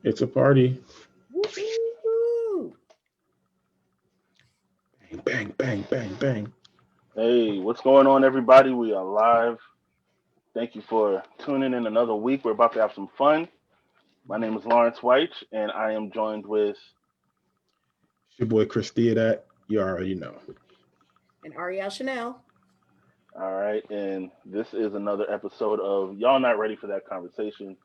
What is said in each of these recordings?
It's a party. Woo-hoo-hoo. Bang, bang, bang, bang. Hey, what's going on, everybody? We are live. Thank you for tuning in another week. We're about to have some fun. My name is Lawrence White, and I am joined with. It's your boy Chris Theodat. You already know. And Ariel Chanel. All right, and this is another episode of Y'all Not Ready for That Conversation.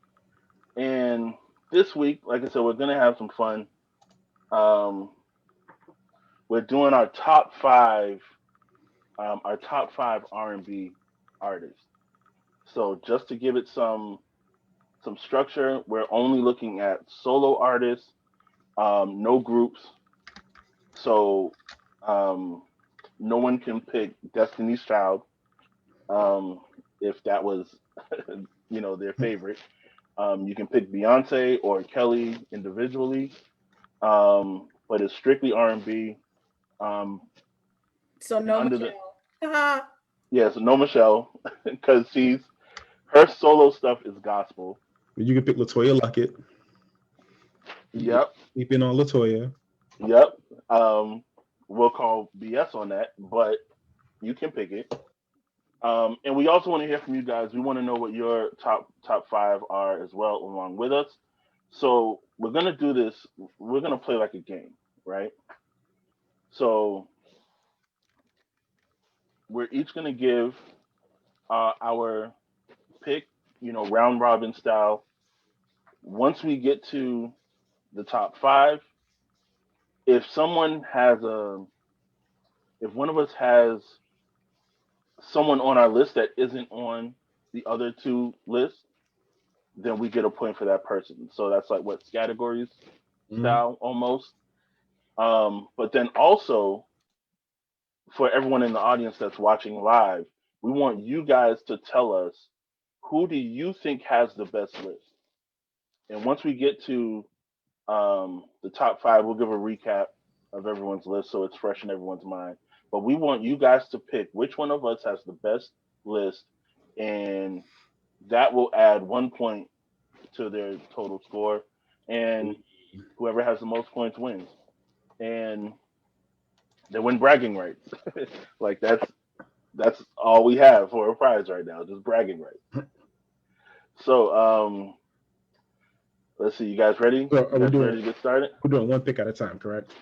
And this week, like I said, we're gonna have some fun. Um, we're doing our top five R&B artists. So just to give it some structure, we're only looking at solo artists, no groups. So um, no one can pick Destiny's Child if that was, their favorite. You can pick Beyonce or Kelly individually, but it's strictly R&B. Um, So and no under the Michelle. Haha. yes, no Michelle because she's her solo stuff is gospel. You can pick Latoya Luckett. Yep, Sleeping on Latoya. yep. Um, we'll call BS on that, but you can pick it. And we also want to hear from you guys. We want to know what your top five are as well, along with us. So we're gonna do this. We're gonna play like a game, right? So we're each gonna give our pick, round robin style. Once we get to the top five, if someone has if one of us has someone on our list that isn't on the other two lists, then we get a point for that person. So that's like what categories Mhm. style almost. But then also for everyone in the audience that's watching live, we want you guys to tell us who do you think has the best list. And once we get to the top five, we'll give a recap of everyone's list so it's fresh in everyone's mind. But we want you guys to pick which one of us has the best list, and that will add 1 point to their total score. And whoever has the most points wins. And they win bragging rights. Like that's all we have for a prize right now, just bragging rights. So let's see, you guys ready? So You are we guys doing? ready to get started? We're doing one pick at a time, correct?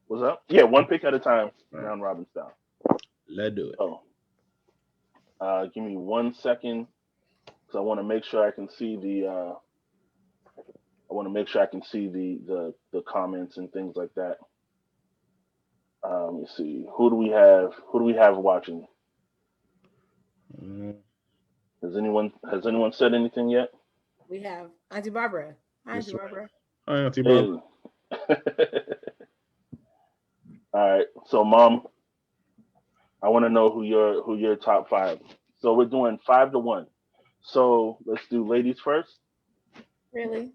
What's up? Yeah, one pick at a time, All right. round robin style. Let's do it. So give me 1 second because I want to make sure I can see the comments and things like that. Let's see. Who do we have? Who do we have watching? Mm, Has anyone said anything yet? We have Auntie Barbara. Hi, Auntie Mr. Barbara. Hi, Auntie Bob. Hey. All right. So, Mom, I want to know who your top five. So we're doing 5-1. So let's do ladies first. Really?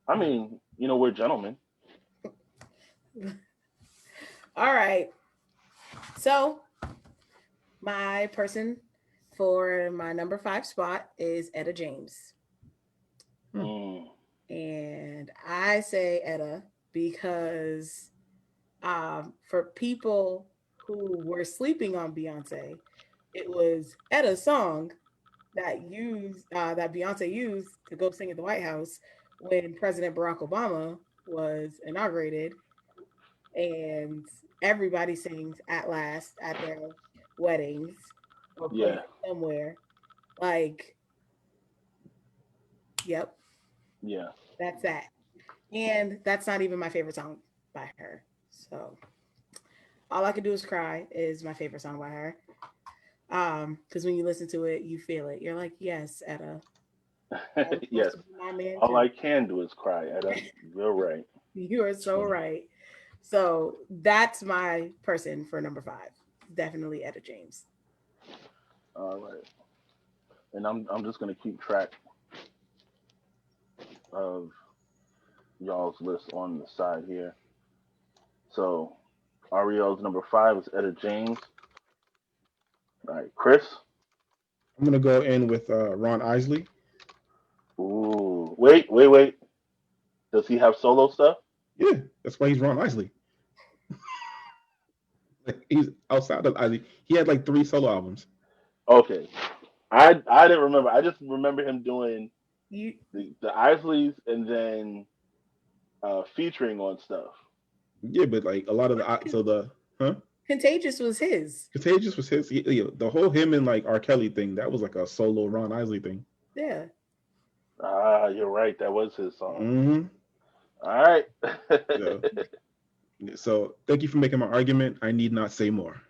I mean, we're gentlemen. All right. So my person for my number five spot is Etta James. Hmm. Mm, And I say Etta because for people who were sleeping on Beyonce, it was Etta's song that Beyonce used to go sing at the White House when President Barack Obama was inaugurated, and everybody sings "At Last" at their weddings or plays yeah, it somewhere. Like, yep, yeah. that's that. And that's not even my favorite song by her. So all I could do is cry is my favorite song by her. Because when you listen to it, you feel it. You're like, yes, Etta, that was supposed Yes. to be my man All too. I can do is cry, Etta. You're right. You are It's so funny. right. So that's my person for number five. Definitely Etta James. All right. And I'm just gonna keep track of y'all's list on the side here. So Ariel's number five is Etta James. All right, Chris. I'm gonna go in with Ron Isley. Ooh, wait. Does he have solo stuff? Yeah, that's why he's Ron Isley. Like, he's outside of Isley. He had like 3 solo albums. Okay, I didn't remember. I just remember him doing You the Isleys and then featuring on stuff. Yeah, but like a lot of the Contagious was his. Contagious was his. The whole him and like R. Kelly thing, that was like a solo Ron Isley thing. Yeah. You're right. That was his song. Mm-hmm. All right. So thank you for making my argument. I need not say more.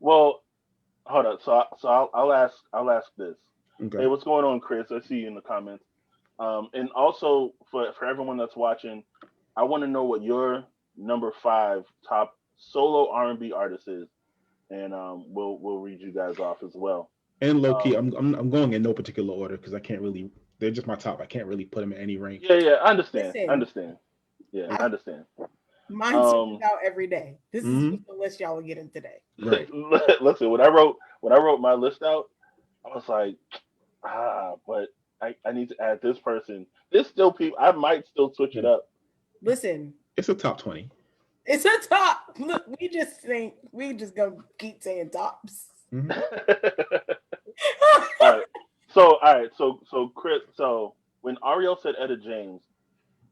well, hold on. So I'll ask this. Okay. Hey, what's going on, Chris? I see you in the comments. And also for everyone that's watching, I want to know what your number 5 top solo R&B artist is, and we'll read you guys off as well. And low key, I'm going in no particular order because I can't really. They're just my top. I can't really put them in any rank. Yeah, I understand. Listen, I understand. Yeah, I understand. Mine switches out every day. This is just the list y'all will get in today. Right. Listen, when I wrote my list out, I was like, but I need to add this person. There's still people. I might still switch it up. Listen, it's a top 20. It's a top. Look, we just gonna keep saying tops. Mm-hmm. All right. So Chris. So when Ariel said Etta James,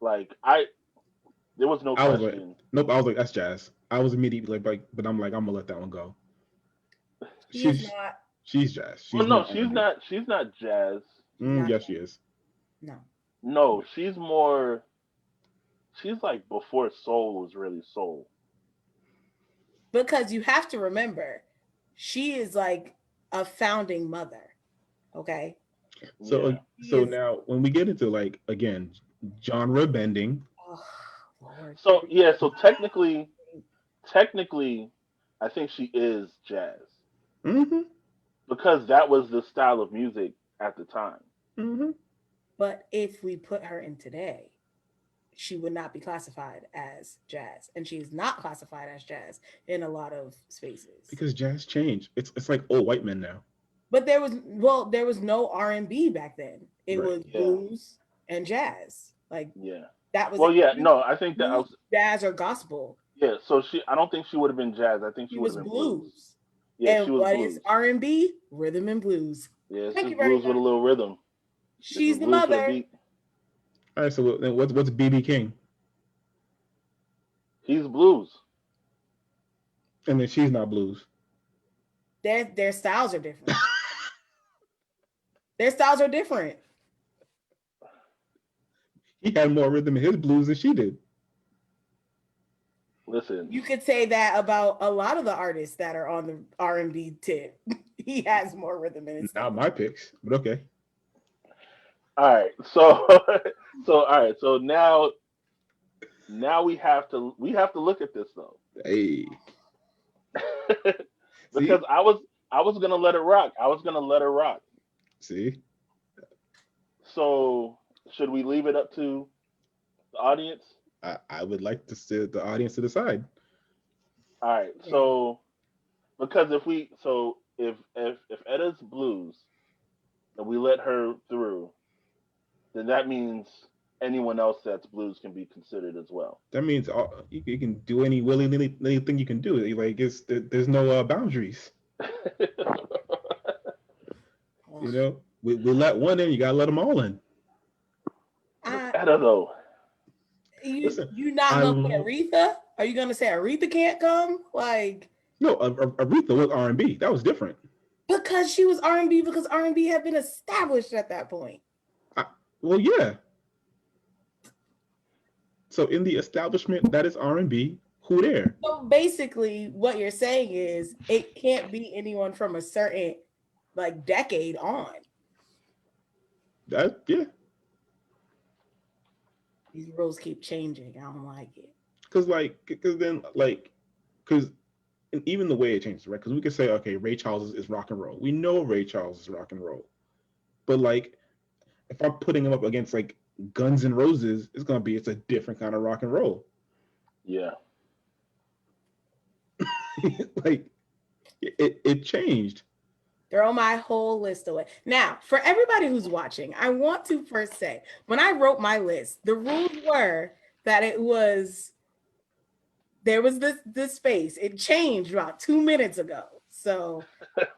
there was no question. Nope. I was like, that's jazz. I was immediately like, but I'm like, I'm gonna let that one go. She's jazz. She's not jazz. Yes, she is. No, she's more. She's like before soul was really soul. Because you have to remember, she is like a founding mother. Okay. So now when we get into like again genre bending. Oh, Lord. So technically, I think she is jazz. Mm-hmm. Because that was the style of music at the time. Mm-hmm. But if we put her in today, she would not be classified as jazz, and she is not classified as jazz in a lot of spaces. Because jazz changed. It's like old white men now. But there was no R&B back then. It was blues and jazz. Like that was. Well, no, I think that was jazz or gospel. Yeah, so I don't think she would have been jazz. I think she would have been blues. Yeah, and she was what blues. is R&B? Rhythm and blues. Yeah, it's blues with a little rhythm. She's the mother. All right, so then what's BB King? He's blues. And then she's not blues. Their styles are different. Their styles are different. He had more rhythm in his blues than she did. Listen, you could say that about a lot of the artists that are on the R&B tip. He has more rhythm in his. Not my picks, but okay. All right, so now we have to look at this though. Hey. Because I was gonna let it rock. See. So should we leave it up to the audience? I would like to see the audience to decide. All right. So because if Etta's blues and we let her through, then that means anyone else that's blues can be considered as well. That means you can do any willy-nilly thing you can do. Like there's no boundaries. You know, we let one in, you gotta let them all in. Etta though. You not gonna put Aretha? Are you gonna say Aretha can't come? Like no, Aretha was R&B. That was different. Because she was R&B because R&B had been established at that point. Well, yeah. So in the establishment, that is R&B. Who there? So basically, what you're saying is it can't be anyone from a certain like decade on. Yeah. These rules keep changing. I don't like it. Because even the way it changes, right? Because we could say, okay, Ray Charles is rock and roll. We know Ray Charles is rock and roll. But like, if I'm putting him up against like Guns N' Roses, it's a different kind of rock and roll. Yeah. Like it changed. Throw my whole list away. Now, for everybody who's watching, I want to first say when I wrote my list, the rules were that there was this space. It changed about 2 minutes ago. So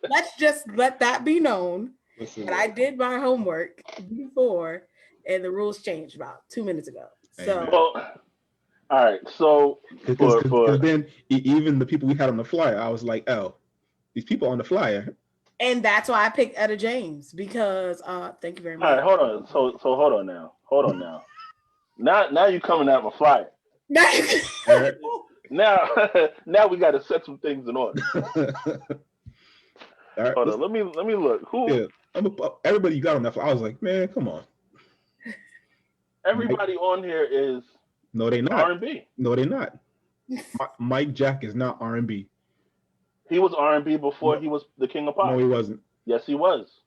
let's just let that be known. Listen, And I did my homework before, and the rules changed about 2 minutes ago. So amen. Well, all right. So Because for then even the people we had on the flyer, I was like, oh, these people on the flyer. and that's why I picked Etta James because thank you very all right, much. hold on. So hold on now. Hold on now. Now you coming at my flyer. All right. Now now we got to set some things in order. All right. Hold on. Let me look. Who Yeah, everybody you got on that flyer. I was like, man, come on. Mike, everybody on here is no, they R not. and B. No, they not. Mike Jack is not R&B. He was R and B before No, he was the king of no, pop. he wasn't. Yes, he was.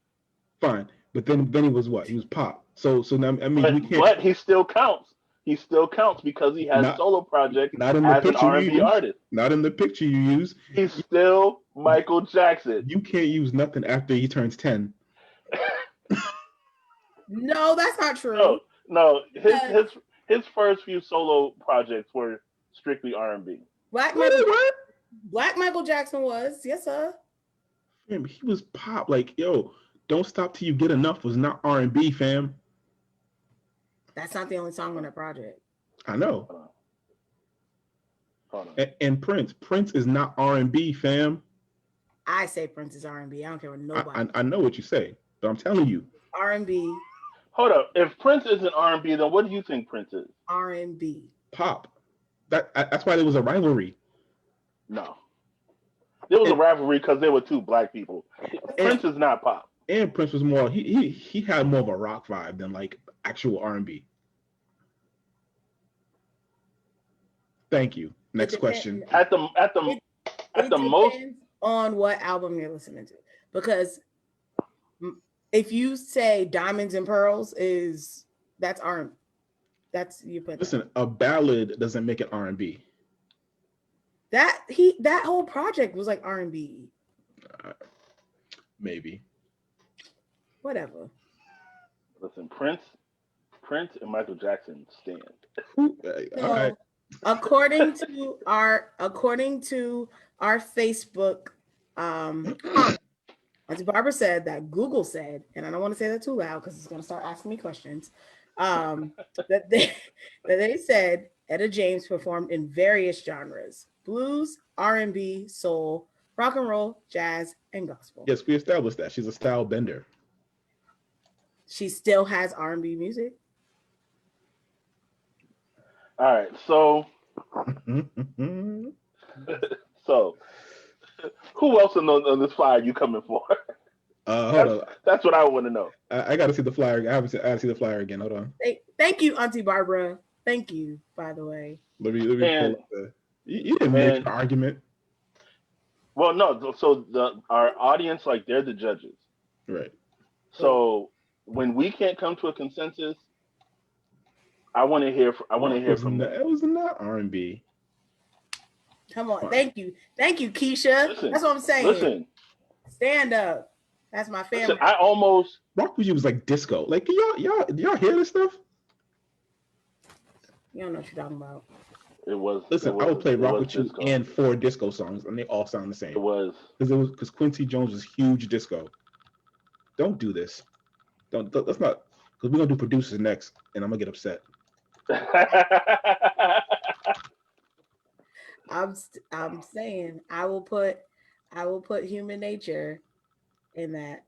Fine, but then he was what? He was pop. So now I mean we can't. But he still counts. He still counts because he has Not solo projects not in the as an picture R and you B use. artist. Not in the picture you use. He's still Michael Jackson. You can't use nothing after he turns 10. No, that's not No, true. no. His Because his his first few solo projects were strictly R and B. Black What? Michael What? Black Michael Jackson was, yes, sir. Fam, he was pop. Like, yo, don't stop till you get enough was not R&B, fam. That's not the only song on that project. I know. Hold on. Hold on. And Prince is not R&B, fam. I say Prince is R&B. I don't care what nobody. I know what you say, but I'm telling you, R&B, Hold up. If Prince isn't R and B, then what do you think Prince is? R&B. pop. That's why there was a rivalry. No. There was a And, rivalry because there were two black people. and Prince is not pop. and Prince was more he had more of a rock vibe than like actual R&B. Thank you. It Next depends. question. At the at the It, at it the most. depends on what album you're listening to. Because if you say Diamonds and Pearls that's R&B. That's you put that. Listen, a ballad doesn't make it R&B. That whole project was like R&B. Maybe. Whatever. Listen, Prince and Michael Jackson stand. All So right. according to our Facebook comment, Auntie Barbara said that Google said, and I don't want to say that too loud because it's going to start asking me questions. That they said Etta James performed in various genres: blues, R&B, soul, rock and roll, jazz, and gospel. Yes, we established that she's a style bender. She still has R&B music. All right, so so who else on this flyer you coming for? Hold on. That's what I want to know. I got to see the flyer. I gotta see the flyer again. Hold on. Thank you, Auntie Barbara. Thank you, by the way. Let me And pull up the. You didn't make an argument, well, no. So our audience, like they're the judges. right? So when we can't come to a consensus, I want to hear. I want to hear from them. It was not R&B. Come on. Fine. Thank you, Keisha. Listen, That's what I'm saying. Listen, Stand up. That's my family. listen. I almost. Rock with you was like disco. Like y'all hear this stuff? You don't know what you're talking about. It was. Listen, it was, I would play it Rock was with You disco. and 4 disco songs, and they all sound the It same. was. Because Quincy Jones was huge disco. Don't do this. Let's not. Because we're gonna do producers next, and I'm gonna get upset. I'm saying I will put Human Nature in that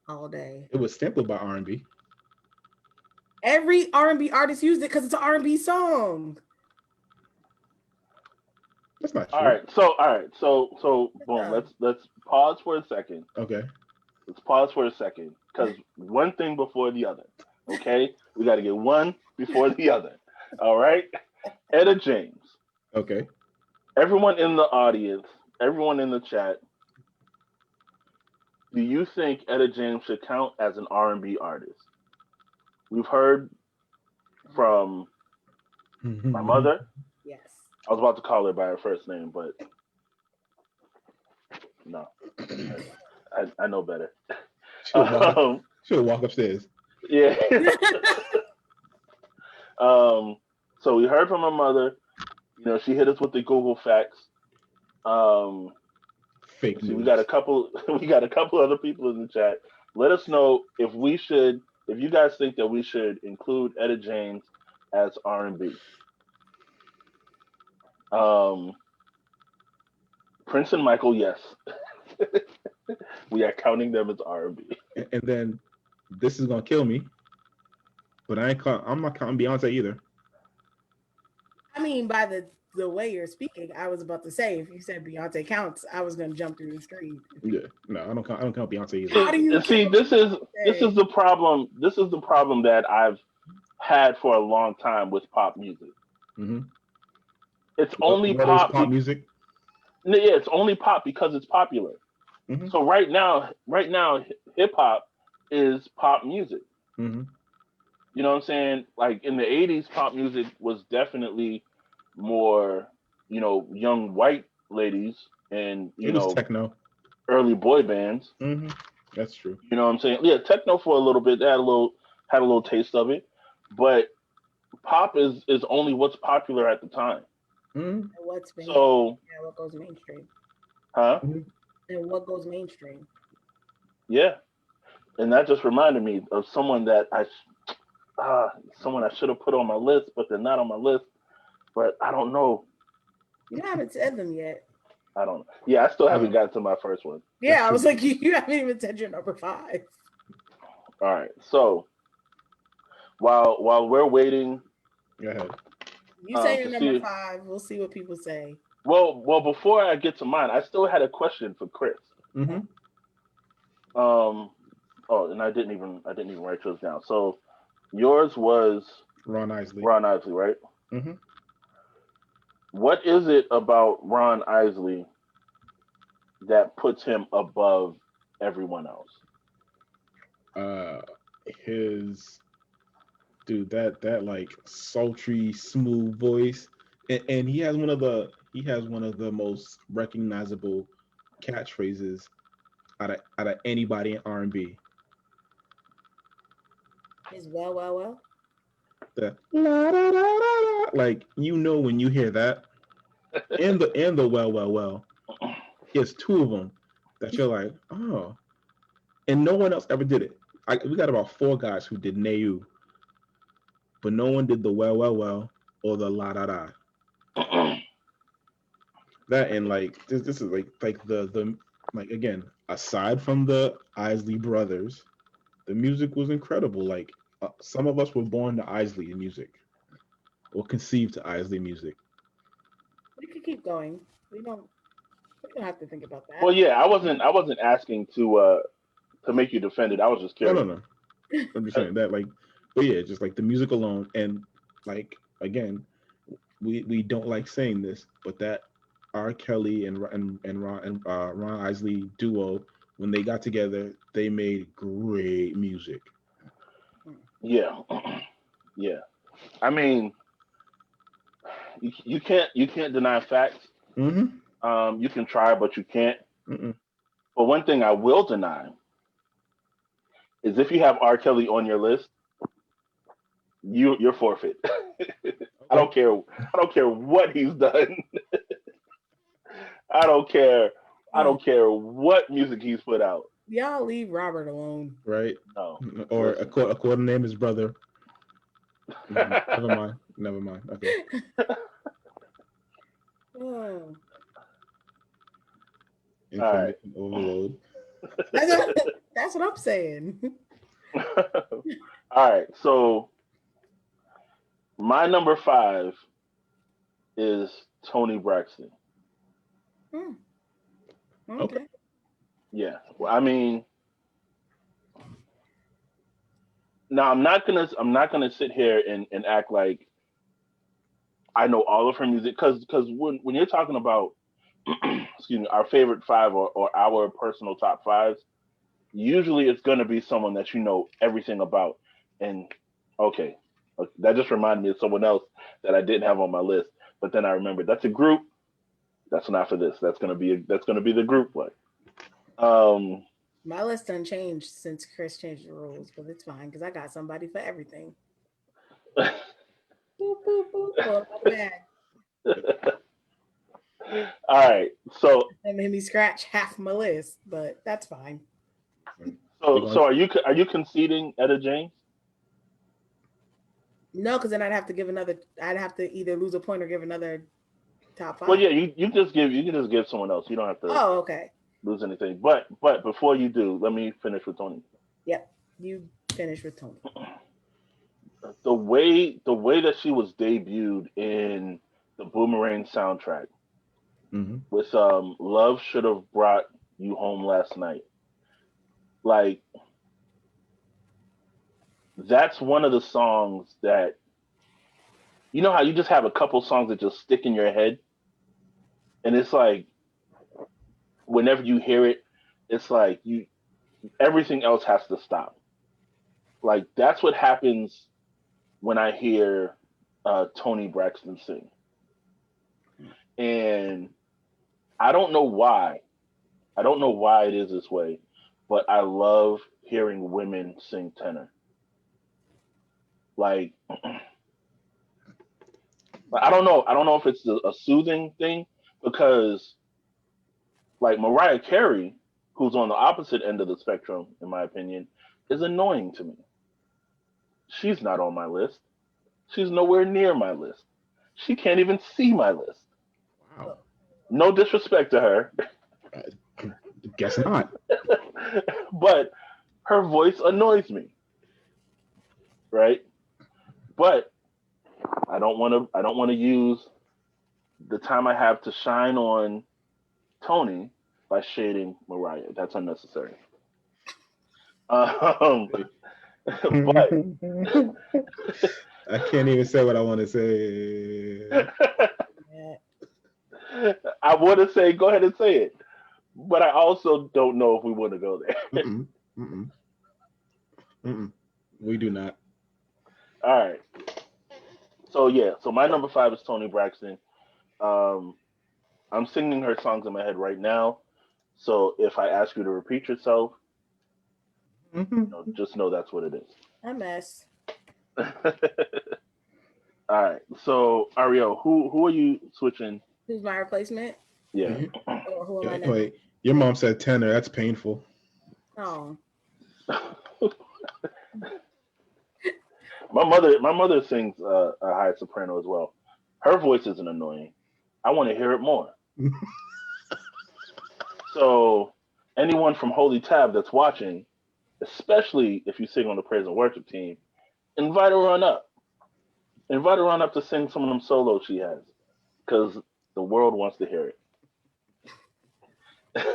all day. It was sampled by R&B. Every R&B artist used it because it's an R&B song. That's not true. All right. So boom. Let's pause for a second. Okay. Let's pause for a second because one thing before the other. Okay, we got to get one before the other. All right. Etta James. Okay. Everyone in the audience, everyone in the chat. Do you think Etta James should count as an R&B artist? We've heard from my mother. Yes. I was about to call her by her first name, but no. I know better. She'll walk. Um, She'll walk upstairs. yeah. So we heard from her mother. You know, she hit us with the Google facts. Um, Fake See, we got a news. couple. We got a couple other people in the chat. Let us know if we should. If you guys think that we should include Etta James as R&B. Um, Prince and Michael, yes, we are counting them as R&B. And then this is gonna kill me, but I'm not counting Beyonce either. I mean, by the way you're speaking, I was about to say if you said Beyonce counts, I was gonna jump through the screen. Yeah, no, I don't count Beyonce either. How do you And see, count this is Beyonce? the problem. This is the problem that I've had for a long time with pop music. Mm-hmm. It's only What is pop. pop music? Yeah, it's only pop because it's popular. Mm-hmm. So right now, hip hop is pop music. Mm-hmm. You know what I'm saying? Like in the '80s, pop music was definitely more, young white ladies and It was techno. early boy bands. Mm-hmm. That's true. You know what I'm saying? Yeah, techno for a little bit. They had a little taste of it, but pop is only what's popular at the time. Mm-hmm. What's mainstream? So, Yeah, what goes mainstream? huh? Mm-hmm. And what goes mainstream? Yeah, and that just reminded me of someone I should have put on my list, but they're not on my list. But I don't know. You haven't said them yet. I don't know. Yeah, I still haven't gotten to my first one. Yeah, I was like, you haven't even said your number 5. All right. So while we're waiting, Go ahead. You say your to number see- 5. We'll see what people say. well, before I get to mine, I still had a question for Chris. Mm-hmm. Oh, and I didn't even write yours down. So yours was Ron Isley. Ron Isley, right? Mm-hmm. What is it about Ron Isley that puts him above everyone else? His that like sultry, smooth voice, and he has one of the most recognizable catchphrases out of anybody in R&B. Is well. The la, da, da, da, da. Like when you hear that, and the well. He has 2 of them that you're like, oh, and no one else ever did it. We got about 4 guys who did Neu, but no one did the well or the la da da. That and like this is like the like again, aside from the Isley brothers, the music was incredible. Like some of us were born to Isley music or conceived to Isley music. We could keep going. We don't have to think about that. Well, yeah, I wasn't asking to make you defend it. I was just curious. No. I'm just saying that like, but yeah, just like the music alone, and like again, we don't like saying this, but that R. Kelly and Ron Isley duo, when they got together, they made great music. Yeah, yeah. I mean, you can't deny facts. Mm-hmm. You can try, but you can't. Mm-mm. But one thing I will deny is if you have R. Kelly on your list, you're forfeit. I don't care. I don't care what he's done. I don't care. I don't care what music he's put out. Y'all leave Robert alone. Right? No. Or Listen. according to name his brother. Never mind. Okay. Oh. All Information overload. That's what I'm saying. All right. So my number 5 is Tony Braxton. Okay. Yeah. Well, I mean, now I'm not gonna sit here and act like I know all of her music because when you're talking about excuse me, our favorite 5 or our personal top 5s, usually it's gonna be someone that you know everything about. And okay, that just reminded me of someone else that I didn't have on my list, but then I remembered that's a group. That's not for this. That's gonna be the group one. My list done changed since Chris changed the rules, but it's fine because I got somebody for everything. Boop, boop, boop. Pull out the bag. All right. So That made me scratch half my list, but that's fine. We so going so are you conceding Etta James? No, because then I'd have to give another. I'd have to either lose a point or give another top Well, five. yeah, you can just give someone else. You don't have to Oh, okay. lose anything. But before you do, let me finish with Tony. Yep. You finish with Tony. The way that she was debuted in the Boomerang soundtrack hmm with Love Should Have Brought You Home Last Night. Like that's one of the songs that you know how you just have a couple songs that just stick in your head and it's like whenever you hear it, it's like you everything else has to stop. Like that's what happens when I hear Tony Braxton sing. And I don't know why. I don't know why it is this way, but I love hearing women sing tenor. Like I don't know. I don't know if it's a soothing thing because like Mariah Carey, who's on the opposite end of the spectrum, in my opinion, is annoying to me. She's not on my list. She's nowhere near my list. She can't even see my list. Wow. No disrespect to her, I guess not. but her voice annoys me, right? But I don't want to. I don't want to use the time I have to shine on Tony by shading Mariah. That's unnecessary. Um, but I can't even say what I want to say. Yeah. I want to say, go ahead and say it. But I also don't know if we want to go there. Mm-mm, mm-mm, mm-mm. We do not. All right. So yeah. So my number five is Tony Braxton. Um, I'm singing her songs in my head right now. So if I ask you to repeat yourself, just know that's what it A mess. is. All right. So Ariel, who are you switching? Who's my replacement? Yeah. Or who am I now? Wait, your mom said tenor. That's painful. Oh. My mother sings a high soprano as well. Her voice isn't annoying. I want to hear it more. So anyone from Holy Tab that's watching, especially if you sing on the praise and worship team, invite her on up. Invite her on up to sing some of them solos she has, because the world wants to hear it. I'm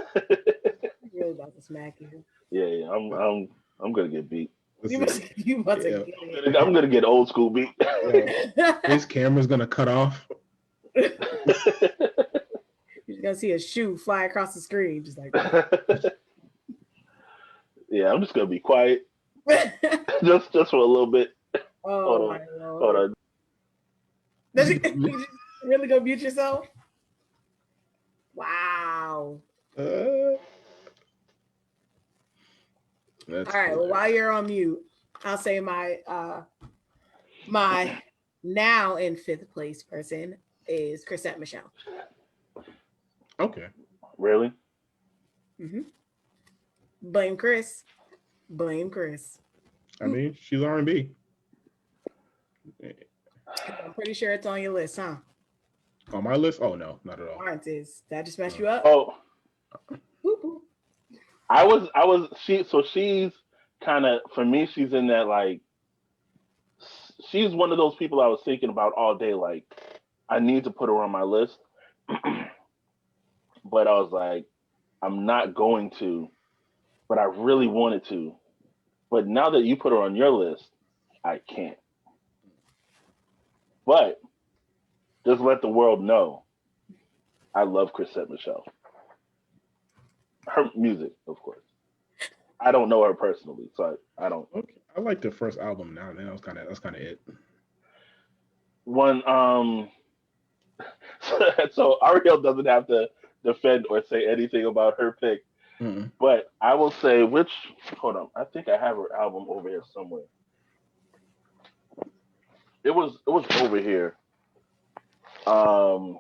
really about to smack you. Yeah. I'm gonna get beat. You must, you must Yeah. get it. I'm gonna get old school beat. His camera's gonna cut off. You're gonna see a shoe fly across the screen, just like. Yeah, I'm just gonna be quiet, just for a little bit. Oh Hold my on, lord! hold on. You really gonna mute yourself? Wow. Uh, that's All right. Well, while you're on mute, I'll say my now in fifth place person is Chrisette Michelle. okay. Really? Mm-hmm. Blame Chris. Blame Chris. I mean, she's R&B. I'm pretty sure it's on your list, huh? On my list? Oh no, not at all. Lawrence is. Did I just mess you up? Oh, Boop, boop. she's kind of, for me, she's in that, like, she's one of those people I was thinking about all day, like, I need to put her on my list. But I was like, I'm not going to, but I really wanted to. But now that you put her on your list, I can't. But just let the world know, I love Chrisette Michelle. Her music, of course. I don't know her personally, so I don't. Okay. I like the first album now. Then that's kind of it. One so Ariel doesn't have to defend or say anything about her pick. Mm-mm. But I will say which. Hold on, I think I have her album over here somewhere. It was over here. Um,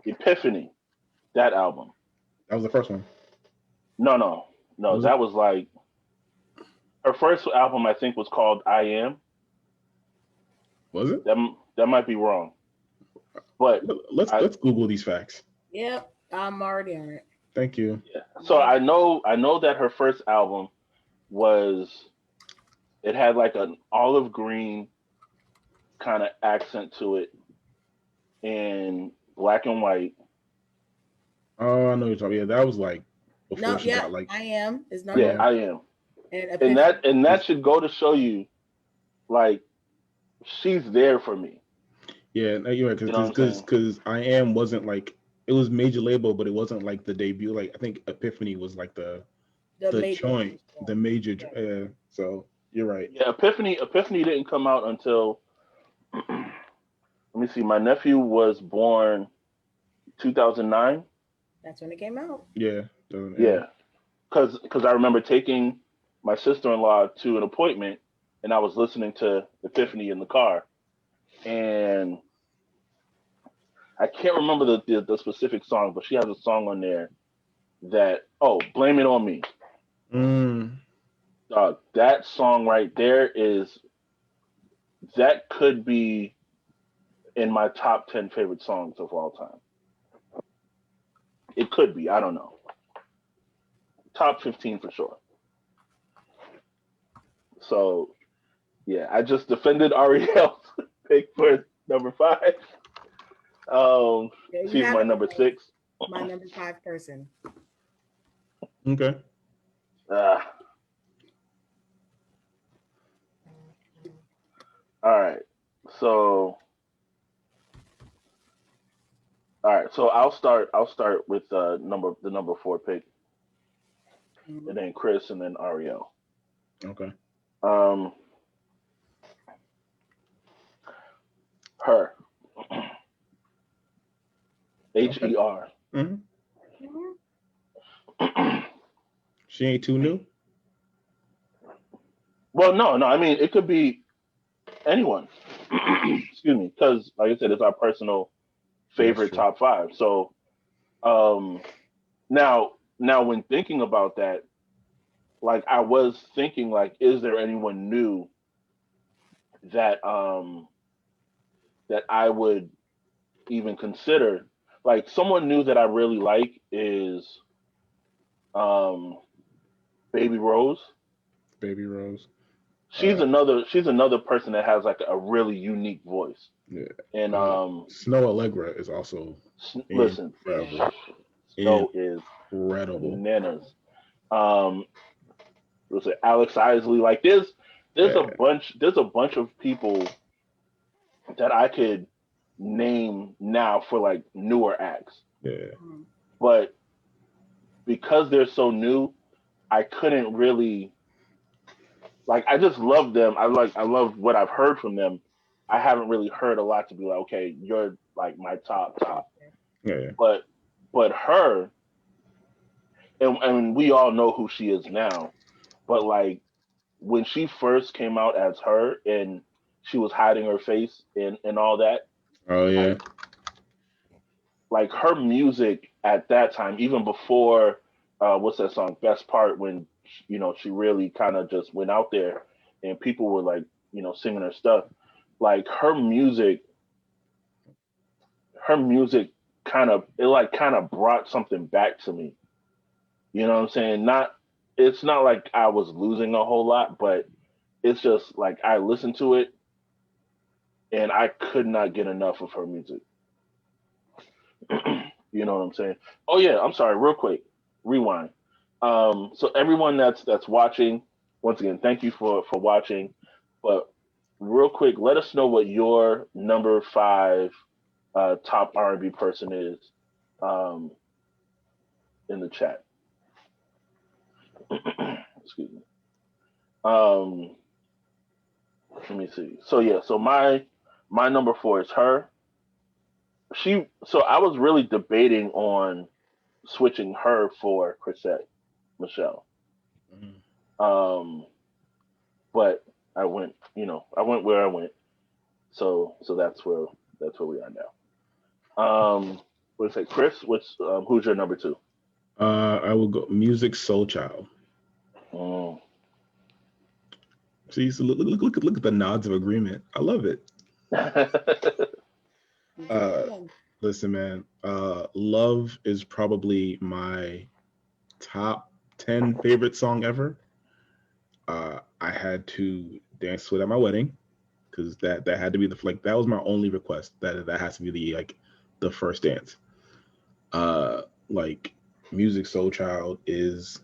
Epiphany, that album. That was the first one. No, no, no. Was it? That was like her first album. I think was called I Am. Was it? That might be wrong, but I Let's Google these facts. Yep, I'm already on it. Thank you. yeah. So I know that her first album was it had like an olive green kind of accent to it and black and white. Oh, I know you're talking. Yeah, that was like before No, she yeah, got like I am is number Yeah, yeah. one, I am. and And Epiphany. that should go to show you like she's there for me. Yeah, no, you're right. You know what I'm saying? Because I am wasn't like it was major label, but it wasn't like the debut. Like I think Epiphany was like The the major joint, one. the major. Yeah. So you're right. Yeah, Epiphany didn't come out until let me see. My nephew was born 2009. That's when it came out. Yeah. Yeah. Yeah, because I remember taking my sister-in-law to an appointment, and I was listening to Epiphany in the car, and I can't remember the specific song, but she has a song on there that Blame It On Me. Mm, That song right there is that could be in my top 10 favorite songs of all time. It could be, I don't know. Top 15 for sure. So yeah, I just defended Ariel's pick for number five. There you She's have my it, number guys. six. My number five person. okay. Uh, all right. So so I'll start with the number four pick, Mhm. and then Chris, and then Ariel. Okay. Um, her Okay. Her. Hmm. Mhm. She ain't too new. Well, no, no. I mean, it could be anyone. Excuse me, because like I said, it's our personal Yeah, that's favorite true. top five. So um, now when thinking about that, like I was thinking, like, is there anyone new that that I would even consider? Like someone new that I really like is um, Baby Rose. Baby Rose. She's Uh, another person that has like a really unique voice. yeah. And Snow Allegra is also listen, Yeah. incredible. Snow is Incredible. bananas. Um, was it Alex Isley? Like Yeah. there's a bunch of people that I could name now for like newer acts, Yeah. Mhm. but because they're so new, I couldn't really like. I just love them. I love what I've heard from them. I haven't really heard a lot to be like, okay, you're like my top. Yeah. But her and we all know who she is now. But like when she first came out as her and she was hiding her face and all that, Oh yeah. like her music at that time, even before what's that song, Best Part, when she really kind of just went out there and people were like singing her stuff. Like her music kind of brought something back to me. You know what I'm saying? It's not like I was losing a whole lot, but it's just like I listened to it and I could not get enough of her music. You know what I'm saying? Oh yeah, I'm sorry, real quick. Rewind. So everyone that's watching, once again, thank you for watching. But real quick, let us know what your number five top R&B person is um, in the chat. Excuse me. Um, let me see. So yeah, so my number four is her. So I was really debating on switching her for Chrisette Michelle. Mhm. Um, but I went where I went. So that's where we are now. What's it, Chris? Who's your number two? I will go Music Soul Child. Mm. See, so look at the nods of agreement. I love it. Uh, Listen, man. Love is probably my top 10 favorite song ever. I had to dance to it at my wedding because that had to be the like that was my only request. That has to be the like the first dance. Like Music Soul Child is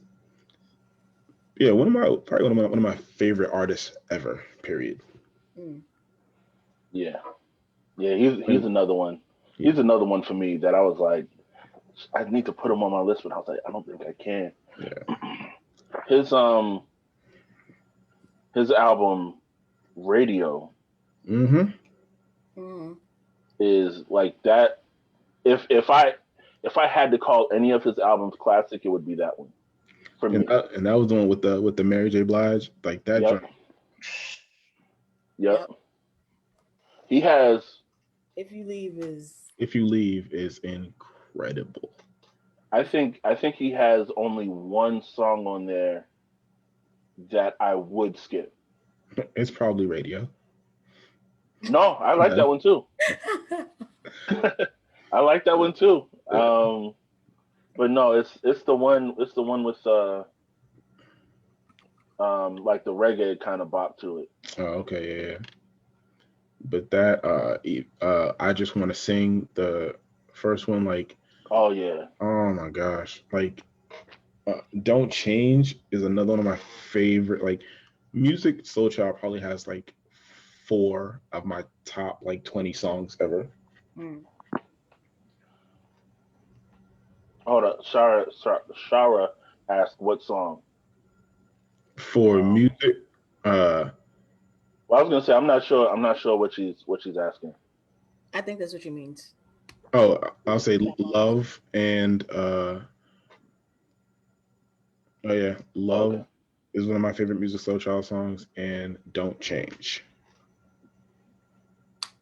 yeah one of my favorite artists ever. Period. Mm. Yeah, yeah. He's And another one. yeah, He's another one for me that I was like, I need to put him on my list, but I was like, I don't think I can. yeah. His his album Radio Mm-hmm. Mm. is like that. If I had to call any of his albums classic, it would be that one for me. And that was the one with the Mary J. Blige. Like that Yep, joint. yep. Yep. He has. If you leave is If You Leave is incredible. I think he has only one song on there that I would skip. It's probably Radio. No, I like Yeah. that one too. I like that one too. But no, it's the one with like the reggae kind of bop to it. Oh, okay, yeah, yeah. But that I just want to sing the first one like Oh yeah. oh my gosh like Don't Change is another one of my favorite like Music Soul Child probably has like four of my top like 20 songs ever. mm. Hold up, Shara asked what song. For Um, music uh well, I was gonna say I'm not sure. I'm not sure what she's asking. I think that's what you means. oh I'll say Love and oh yeah, Oh, okay. Love is one of my favorite Music Soul Child songs and Don't Change.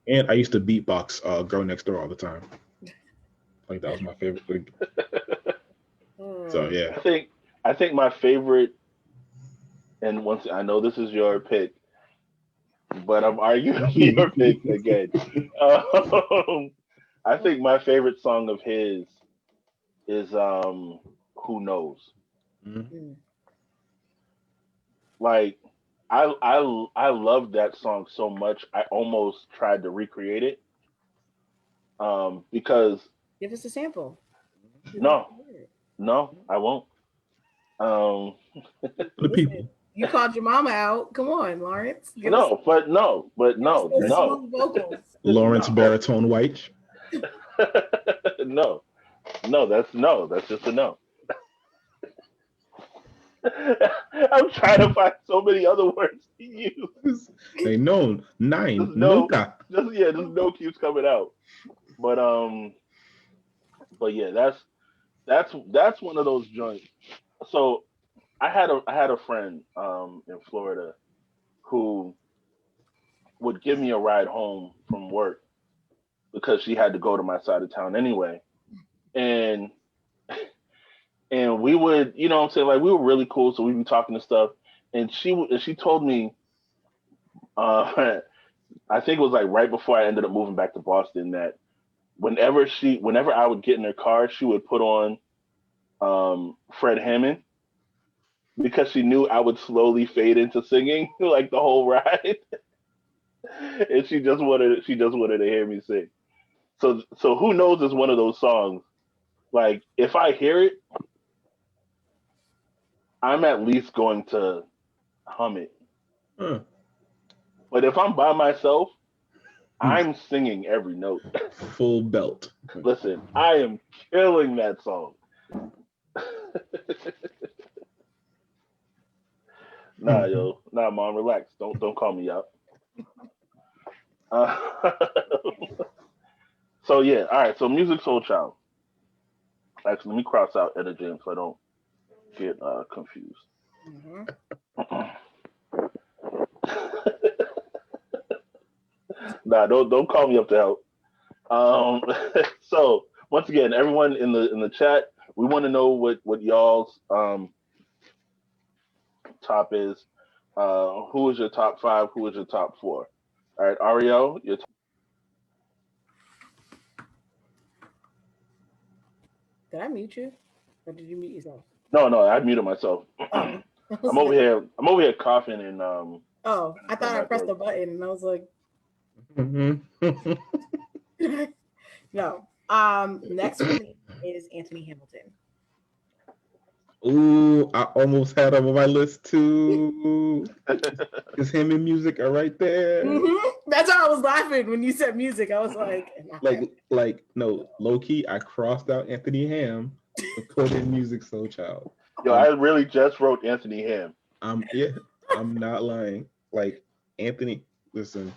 And I used to beatbox Girl Next Door all the time. Like that was my favorite thing. So Oh. yeah. I think my favorite, and once I know this is your pick, but I'm arguing your pick again. Um, I think my favorite song of his is "Who Knows." Mhm. Mm. Like I love that song so much. I almost tried to recreate it. Because Give us a sample. We'd like no, to hear it. no, I won't. Um, For the Listen, people. you called your mama out. Come on, Lawrence. no, but no, but give us no, those no, smooth vocals. Lawrence no, Baritone White. no, no. That's just a no. I'm trying to find so many other words to use. They know nine. Just no, Nunca. just no keeps coming out. But but yeah, that's one of those joints. So I had a friend in Florida who would give me a ride home from work because she had to go to my side of town anyway. And we would, what I'm saying, like we were really cool, so we'd be talking and stuff. And she told me, uh, I think it was like right before I ended up moving back to Boston, that whenever I would get in her car, she would put on Fred Hammond because she knew I would slowly fade into singing like the whole ride, and she just wanted to hear me sing. So who knows is one of those songs. Like if I hear it, I'm at least going to hum it. Huh. But if I'm by myself, I'm singing every note. Full belt. Listen, I am killing that song. Nah, yo, nah, mom, relax. Don't call me out. Uh, so yeah, all right. So Music Soul Child. Actually, let me cross out Etta James so I don't get confused. Mm-hmm. Nah, don't call me up to help. Um, so once again, everyone in the chat, we want to know what y'all's top is. Who is your top five? Who is your top four? All right, Ariel, your Did I mute you? Or did you mute yourself? no, I muted myself. Oh. I was I'm over like, here. I'm over here coughing and oh, I clearing thought I my pressed throat. the button and I was like, no. Next for me is Anthony Hamilton. Ooh, I almost had him on my list too. Because him and music are right there. Mm-hmm. That's why I was laughing when you said music. I was like, no, low key, I crossed out Anthony Ham to put in Music Soul Child. Yo, I really just wrote Anthony Ham. I'm not lying. Like Anthony, listen.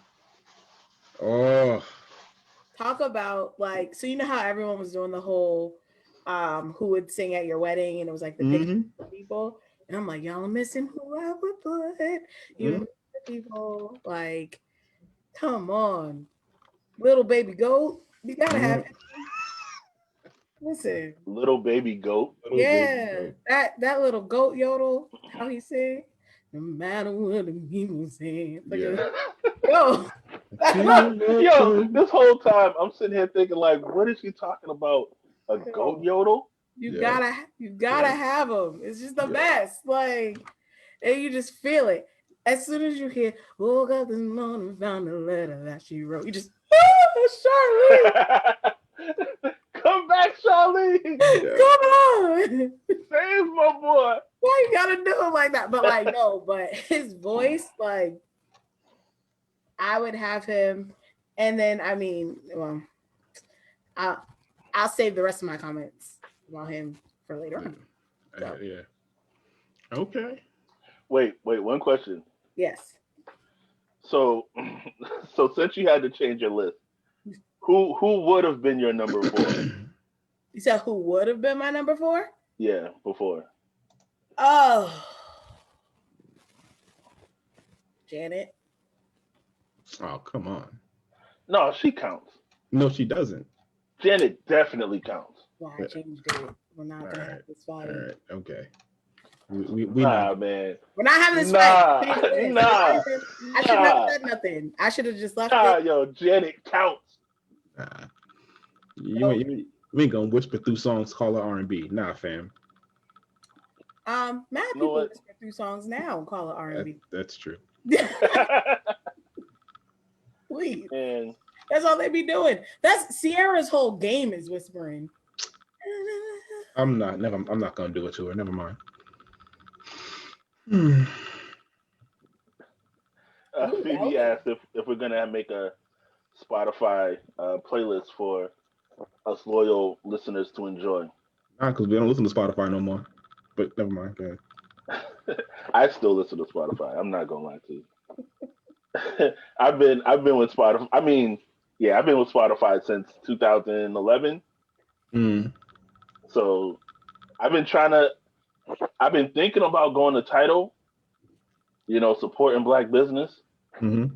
Oh, talk about like, so you know how everyone was doing the whole who would sing at your wedding, and it was like the picture of people, and I'm like, y'all are missing who I would put. You people, like, come on, little baby goat, you gotta have him. Listen, Little baby goat. yeah, that little goat yodel, how he sing, no matter what the people say, like yeah. yo. Yo, this whole time I'm sitting here thinking like, what is she talking about? A goat yodel? You Yeah. gotta have them. It's just the best. Like, and you just feel it. As soon as you hear, woke up this morning, found a letter that she wrote, you just, Charlene, Come back, Charlene. come on. Save my boy. Why you gotta do it like that? But like, no, but his voice, like, I would have him. And then, I mean, well, I'll save the rest of my comments about him for later on. So. Yeah. Okay. Wait, one question. Yes. So since you had to change your list, who would have been your number 4? You said who would have been my number 4? Yeah, before. Oh, Janet. Oh, come on. No, she counts. No, she doesn't. Janet definitely counts. Well, I changed it. We're not gonna have this fight. All right. Okay. We Nah, man. We're not having this fight. Nah. I should never said nothing. I should have just left it. Yo, Janet counts. Nah. You ain't gonna whisper through songs, call it R&B. Nah, fam. Mad people whisper through songs now and call it R&B. That's true. Please. And that's all they be doing. That's Sierra's whole game is whispering. I'm not gonna do it to her. Never mind. Phoebe asked if we're gonna make a Spotify playlist for us loyal listeners to enjoy. Nah, because we don't listen to Spotify no more. But never mind. Go ahead. I still listen to Spotify. I'm not gonna lie to you. I've been with Spotify. I mean, yeah, I've been with Spotify since 2011. So I've been thinking about going to Tidal. You know, supporting Black business. Mm-hmm.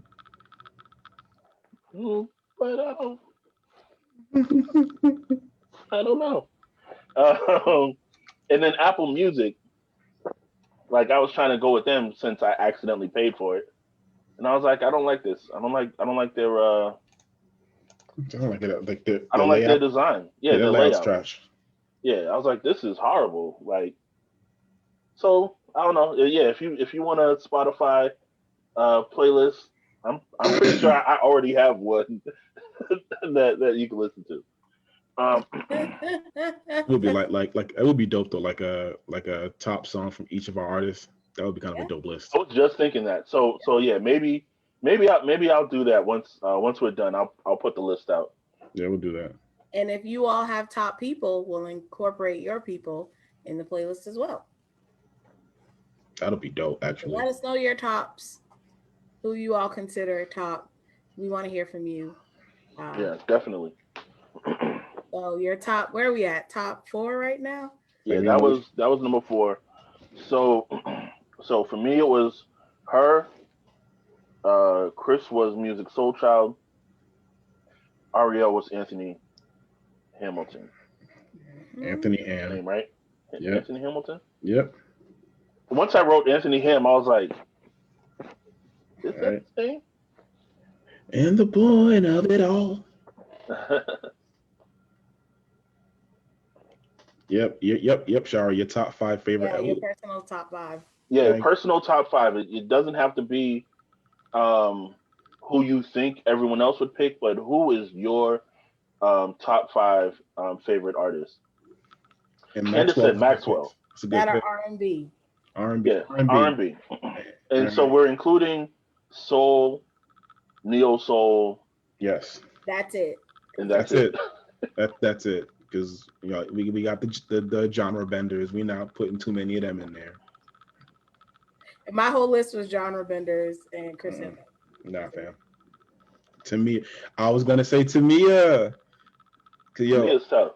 But I don't know. And then Apple Music, like I was trying to go with them since I accidentally paid for it, and I was like, I don't like this. I don't like their. I don't like it. Like the I don't like their design. Yeah, their layout's trash. Yeah, I was like, this is horrible. Like, so I don't know. Yeah, if you want a Spotify playlist, I'm pretty sure I already have one that you can listen to. It would be like it would be dope though, like a top song from each of our artists. That would be kind of a dope list. I was just thinking that. So yeah, maybe I'll do that once we're done. I'll put the list out. Yeah, we'll do that. And if you all have top people, we'll incorporate your people in the playlist as well. That'll be dope, actually. So let us know your tops, who you all consider top. We want to hear from you. Yeah, definitely. So your top, where are we at? Top four right now? Yeah, Like, you know, that was number four. So so for me it was her. Chris was Music Soul Child. Ariel was Anthony Hamilton. Mhm. Anthony His Ham. name right? Yep. Anthony Hamilton. Yep. Once I wrote Anthony Ham, I was like, is All that right. his name? And the point of it all. Yep. Shara, your top five favorite. Yeah, your personal top five. Yeah, Like, personal top five. It doesn't have to be um, who you think everyone else would pick, but who is your top five favorite artists? and Candace Maxwell said is a good pick. Maxwell. It's a good That are pick. R&B. R&B. Yeah, R&B. R&B. All And so right. we're including soul, neo soul, Yes. That's it. and 'Cause that's That's it. it. That's it. Because we got the genre benders. We not putting too many of them in there. my whole list was genre benders and Chris Mm-mm. Hemsworth. Nah, fam. To me, I was gonna say Tamia. Cause To me, it's tough.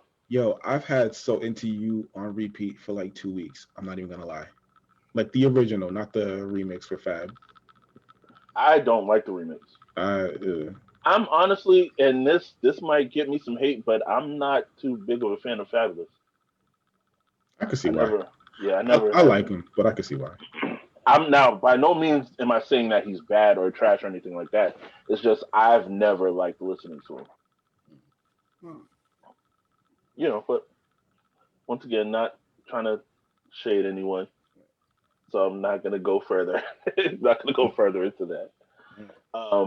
I've had So Into You on repeat for like 2 weeks. I'm not even gonna lie. Like the original, not the remix for Fab. I don't like the remix. Uh, I'm honestly, and this might get me some hate, but I'm not too big of a fan of Fabulous. I could see I why. never, yeah, I never I have like been. him, but I could see why. I'm now by no means am I saying that he's bad or trash or anything like that. It's just I've never liked listening to him. Hmm. But once again, not trying to shade anyone, so I'm not gonna go further. Not gonna go further into that.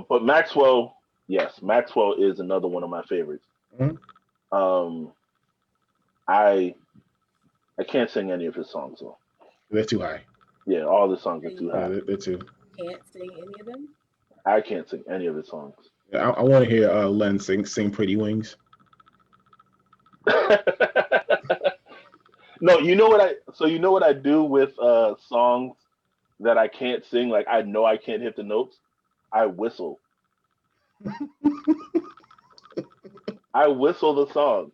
But Maxwell, yes, Maxwell is another one of my favorites. Mhm. Um, I I can't sing any of his songs though. They're too high. Yeah, all the songs are And too Yeah, high. they're too. can't sing any of them. I can't sing any of his songs. Yeah, I want to hear Len sing "Pretty Wings." No, you know what I so you know what I do with songs that I can't sing, like I know I can't hit the notes? I whistle. I whistle the songs.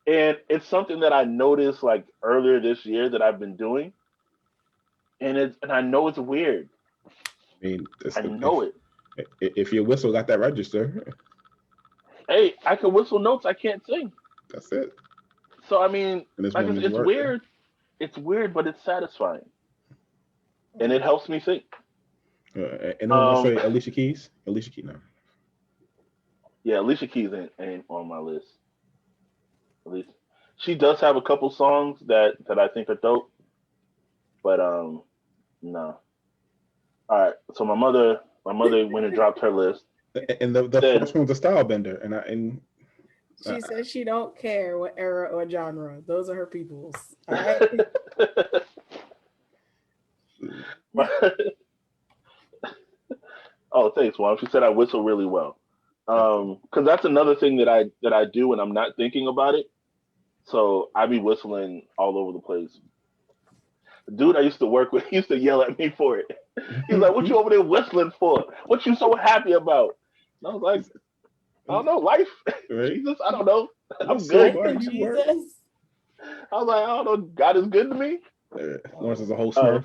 And it's something that I noticed like earlier this year that I've been doing. And I know it's weird. I mean, I know it. if your whistle got that register, Hey, I can whistle notes I can't sing. that's it. So I mean, And this like woman's it's work. weird. It's weird, but it's satisfying. And it helps me think. Anyone want to Um say Alicia Keys? Alicia Keys, no. yeah, Alicia Keys ain't on my list. At least she does have a couple songs that I think are dope, but no. All right, so my mother went and dropped her list. And the Said, first one's a style bender, and She says she don't care what era or genre. Those are her peoples. All right. oh, thanks, mom. She said I whistle really well. Because that's another thing that I do when I'm not thinking about it. So I be whistling all over the place. The dude I used to work with he used to yell at me for it. He's like, "What you over there whistling for? What you so happy about?" And I was like, "I don't know, life, right? Jesus. I don't know. I'm Whistle good." Life while and you work. Jesus. I was like, "I don't know. God is good to me." Lawrence is a whole Uh, Smurf.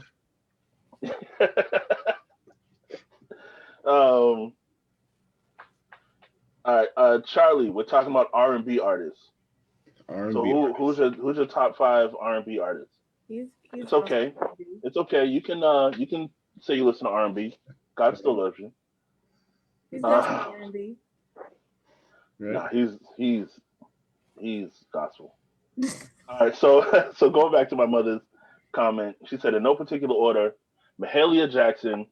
all right, Charlie. We're talking about R&B artists. So R&B artist. who's your top five R&B artists? He's It's also okay. R&B. It's okay. You can say you listen to R&B. God still loves you. He's got some Uh, R&B. Right? nah, he's gospel. All right, so so going back to my mother's comment, she said in no particular order: Mahalia Jackson,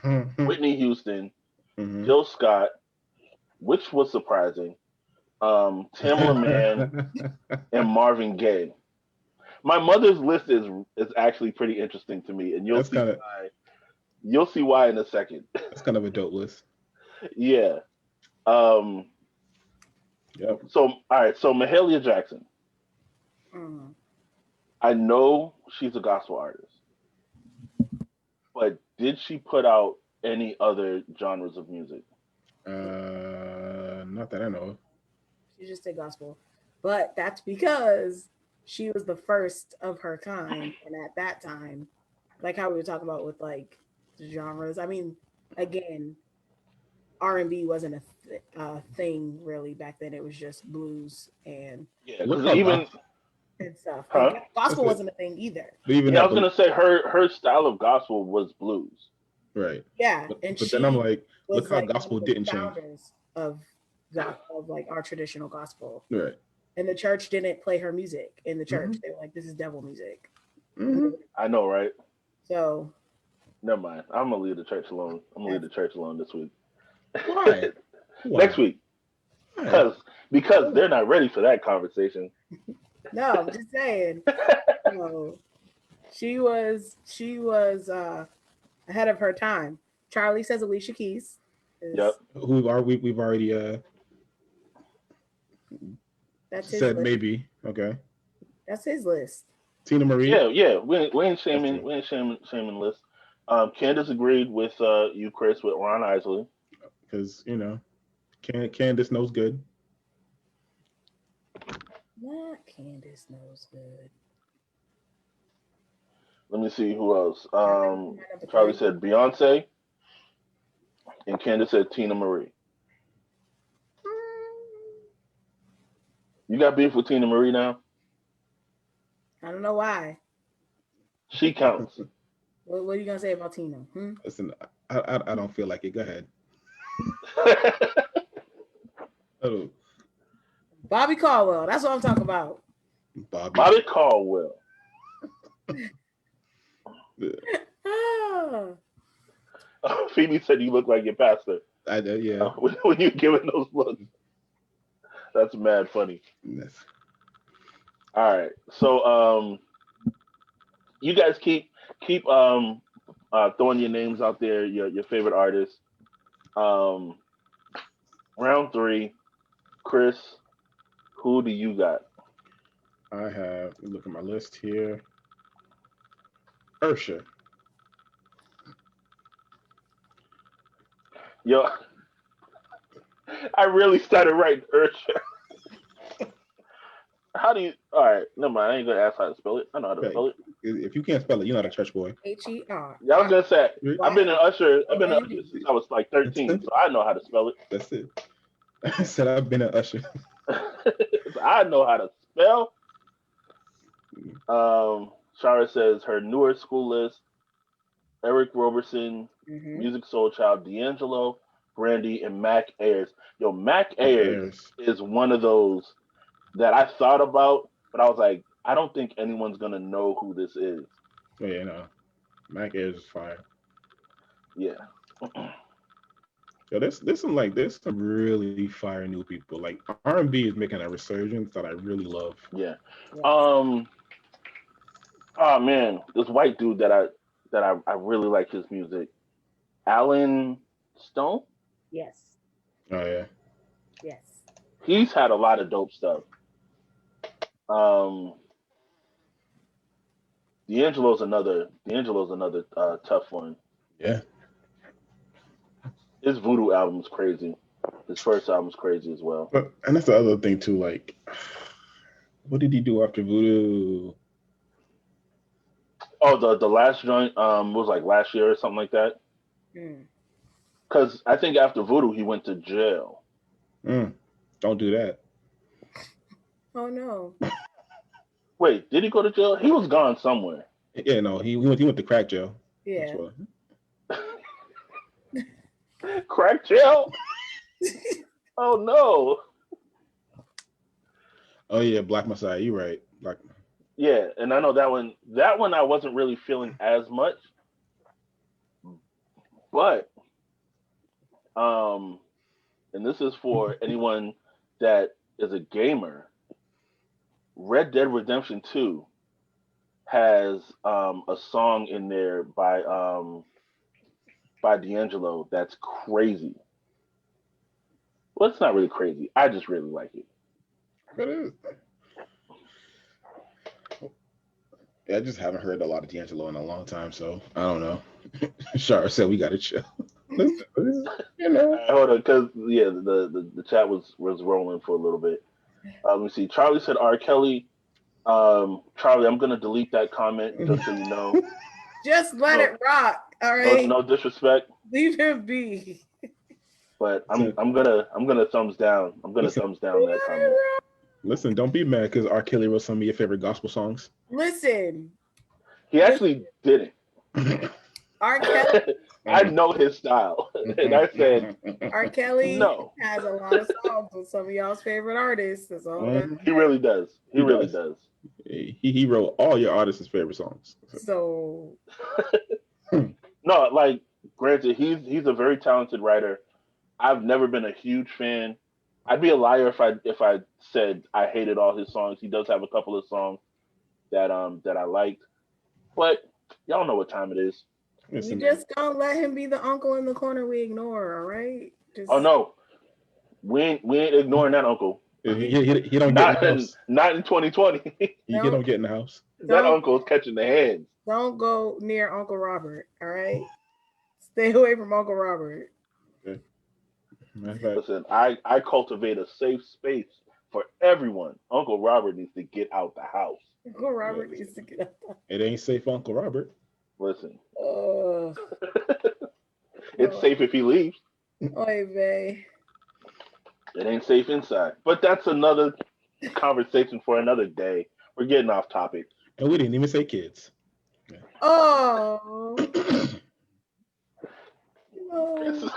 Mm-hmm. Whitney Houston, Mm-hmm. Jill Scott, which was surprising, Tamala Mann, and Marvin Gaye. My mother's list is actually pretty interesting to me, and you'll that's see kind of why. You'll see why in a second. that's kind of a dope list. Yeah. Um. Yep. So all right. So Mahalia Jackson. Mm. I know she's a gospel artist, but did she put out any other genres of music? Not that I know of. She just did gospel, but that's because she was the first of her kind, and at that time, like how we were talking about with like genres. I mean, again, R&B wasn't a thing really back then. It was just blues Yeah, Look because how even and stuff. huh? Gospel That's it. wasn't a thing either. But even Yeah, I that, was gonna say her style of gospel was blues. right. Yeah, and But then I'm she like, look was how like one gospel of the didn't change. founders of like our traditional gospel. Right. And the church didn't play her music in the church. Mm-hmm. They were like, "This is devil music." Mm-hmm. I know, right? So Never mind. I'm gonna leave the church alone. I'm gonna leave that's the church alone this week. Why? Next Why? week, Why? because they're not ready for that conversation. no. I'm just saying. So she was ahead of her time. Charlie says Alicia Keys Yep. is We've already that's his said list. maybe. Okay. That's his list. Tina Marie. Yeah. We ain't That's shaming. true. We ain't shaming the list. Candace agreed with you, Chris, with Ron Isley. Because Candace knows good. Not Candace knows good. Let me see who else. My number Charlie 3. said Beyonce, and Candace said Tina Marie. You got beef with Tina Marie now? I don't know why. She counts. What are you gonna say about Tina? Listen, I don't feel like it. Go ahead. Oh, Bobby Caldwell. That's what I'm talking about. Bobby Caldwell. Ah, Phoebe said you look like your pastor. I yeah. When you giving those looks. That's mad funny. Yes. All right. So you guys keep throwing your names out there, your favorite artists. Round 3, Chris, who do you got? I have look at my list here. Ursha. Yo, I really started writing Ursha. How do you? All right, never mind. I ain't gonna ask how to spell it. I know how to Okay. spell it. If you can't spell it, you're not a church boy. HER. Yeah, I was gonna say I've been an usher. I've been an Andy. usher since I was like 13, so I know how to spell it. That's it. I said I've been an usher. So I know how to spell. Shara says her newer school list: Eric Roberson, Music Soul Child, D'Angelo, Brandy, and Mac Ayers. Yo, Mac Ayers is one of those that I thought about, but I was like, I don't think anyone's gonna know who this is. Oh yeah, no. Mac Ayers is fire. Yeah. Yo, there's some really fire new people. Like R&B is making a resurgence that I really love. Yeah. Yes. Oh man, this white dude that I really like his music. Alan Stone? Yes. Oh yeah. Yes. He's had a lot of dope stuff. D'Angelo's another tough one. Yeah. His Voodoo album's crazy. His first album's crazy as well. And that's the other thing too. Like, what did he do after Voodoo? Oh, the last joint was like last year or something like that. Because I think after Voodoo he went to jail. Don't do that. Oh no. Wait, did he go to jail? He was gone somewhere. Yeah, no, he went to crack jail. Yeah. Crack jail? Oh no. Oh yeah, Black Messiah. You're right. Black. Yeah, and I know that one. That one I wasn't really feeling as much, but and this is for anyone that is a gamer. Red Dead Redemption 2 has a song in there by D'Angelo that's crazy. Well, it's not really crazy. I just really like it. It is. Yeah, I just haven't heard a lot of D'Angelo in a long time, so I don't know. Shar said we got to chill. Hold on, because the chat was rolling for a little bit. Let me see. Charlie said R. Kelly. Charlie, I'm gonna delete that comment just so you know. Just let No, it rock. All no, right. no disrespect, Leave him be. but Listen, I'm gonna thumbs down. I'm gonna listen, thumbs down that comment. listen. Don't be mad because R. Kelly wrote some of your favorite gospel songs. Listen. He actually didn't. R. Kelly. I know his style, and I said R. Kelly no. has a lot of songs with some of y'all's favorite artists. That's all I gotta He say. really does. He He really does. does. He wrote all your artists' favorite songs. So No, like granted, he's a very talented writer. I've never been a huge fan. I'd be a liar if I said I hated all his songs. He does have a couple of songs that I liked, but y'all know what time it is. we Listen, just gonna let him be the uncle in the corner we ignore, all right? Just Oh no, we ain't ignoring that uncle. he don't get in the house. Not in 2020. He don't don't get in the house. That don't uncle's catching the hands. don't go near Uncle Robert, all right? Stay away from Uncle Robert. Okay. Matter of fact, Listen, I cultivate a safe space for everyone. Uncle Robert needs to get out the house. Uncle Robert Yeah. needs to get up. it ain't safe for Uncle Robert. Listen, it's Oh, safe if he leaves. oy vey. It ain't safe inside. But that's another conversation for another day. We're getting off topic. And we didn't even say kids. Oh This no. is-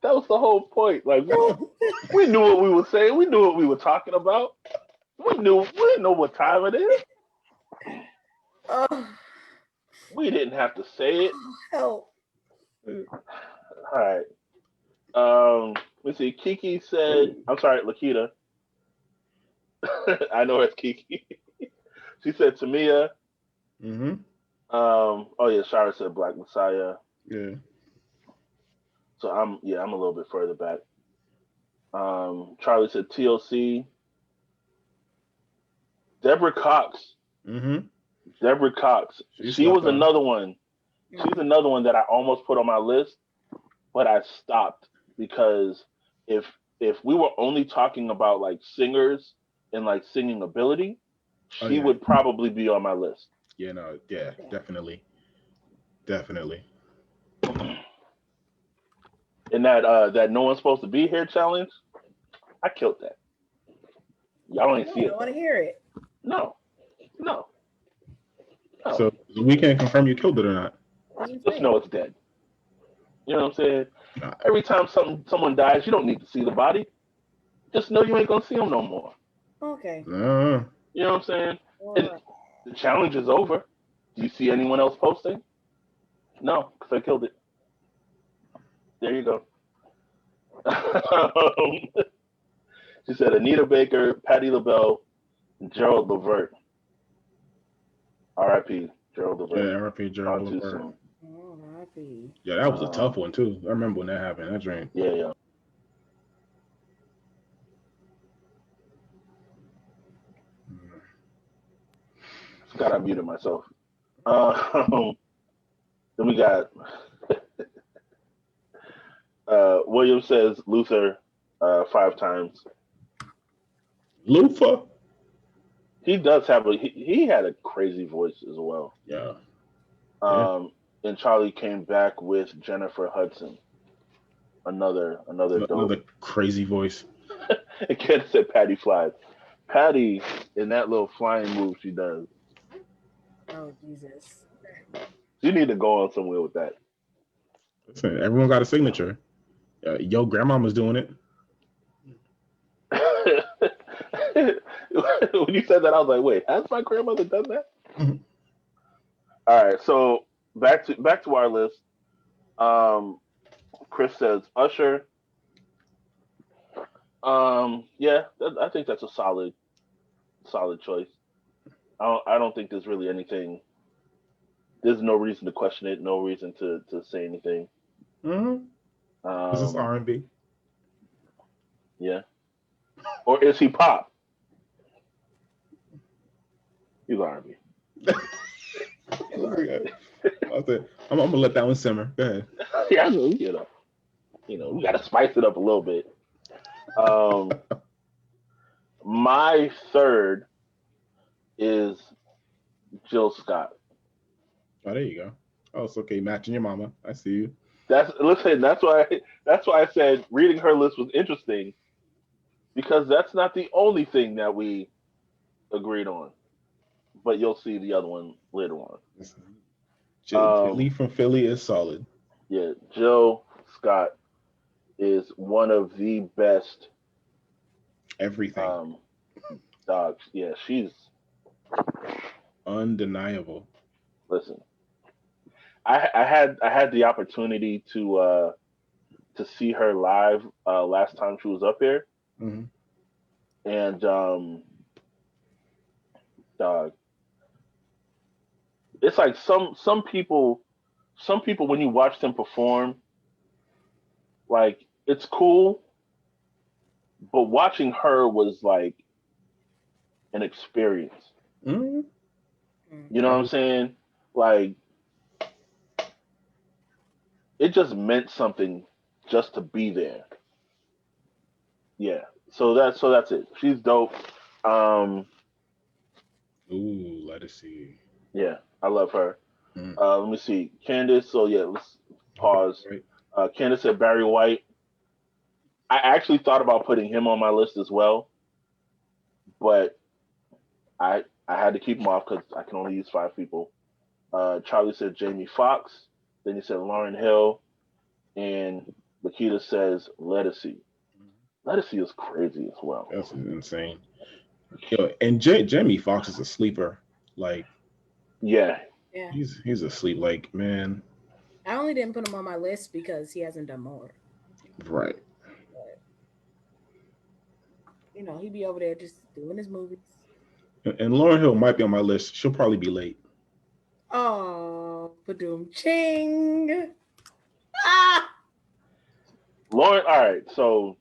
that was the whole point. Like we knew what we were saying. We knew what we were talking about. We didn't know what time it is. Oh, We didn't have to say it. help. All right. Let's see. Kiki said, I'm sorry, Lakita. I know it's Kiki. She said Tamia. Mm-hmm. Oh yeah, Shara said Black Messiah. Yeah. So I'm a little bit further back. Charlie said TLC. Deborah Cox. Mm-hmm. Deborah Cox. She She was slept on. another one. She's another one that I almost put on my list, but I stopped because if we were only talking about like singers and like singing ability, Oh, she yeah. would probably be on my list. Yeah, no, yeah, definitely. Definitely. And that no one's supposed to be here challenge, I killed that. Y'all ain't see I it. want to hear it. No, no, no. So we can't confirm you killed it or not. Just know it's dead. You know what I'm saying? Nah. Every time someone dies, you don't need to see the body. Just know you ain't gonna see them no more. Okay. Uh, You know what I'm saying? All And right. the challenge is over. Do you see anyone else posting? No, because I killed it. There you go. She said Anita Baker, Patti LaBelle, Gerald Levert. R.I.P. Gerald yeah, Levert. R.I.P. Gone Gerald too Levert. soon. R.I.P. Yeah, that was a tough one too. I remember when that happened. That drink. Yeah, yeah. Forgot I muted myself. Then we got William says Luther 5 times. Lufa. He does have he had a crazy voice as well. Yeah. And Charlie came back with Jennifer Hudson. Another dope. Another crazy voice. Again, said Patty flies. Patty in that little flying move she does. Oh Jesus. You need to go on somewhere with that. Listen, everyone got a signature. Yo, grandmama's doing it. When you said that, I was like, wait, has my grandmother done that? Mhm. All right, so back to our list. Chris says Usher. Yeah, I think that's a solid choice. I don't think there's really anything. There's no reason to question it. No reason to say anything. Mm-hmm. This is R&B. Yeah. Or is he pop? He's R&B. I'm gonna let that one simmer. Go ahead. Yeah, you know, we gotta spice it up a little bit. My third is Jill Scott. Oh, there you go. Oh, it's okay. Matching your mama. I see you. Listen. That's why I said reading her list was interesting because that's not the only thing that we agreed on. But you'll see the other one later on. Jilly from Philly is solid. Yeah, Jill Scott is one of the best Everything. um, dogs. Yeah, she's Undeniable. listen. I had the opportunity to see her live last time she was up here, Hmm. and dog, it's like some people when you watch them perform, like it's cool, but watching her was like an experience. Hmm. You know what I'm saying? Like it just meant something just to be there. Yeah. So that's it. She's dope. Um, Ooh, let us see. yeah, I love her. Mm. Let me see. Candace. So yeah, let's pause. Right. Candace said Barry White. I actually thought about putting him on my list as well, but I had to keep him off because I can only use 5 people. Charlie said Jamie Foxx. Then he said Lauren Hill, and Lakita says Lettucey. Lettucey is crazy as well. That's insane. Yo, and Jamie Foxx is a sleeper. Like Yeah, Yeah. he's asleep. Like man, I only didn't put him on my list because he hasn't done more. right? But he be over there just doing his movies. And Lauren Hill might be on my list. She'll probably be late. Oh, Badoom Ching. Ah! Lauren. All right, so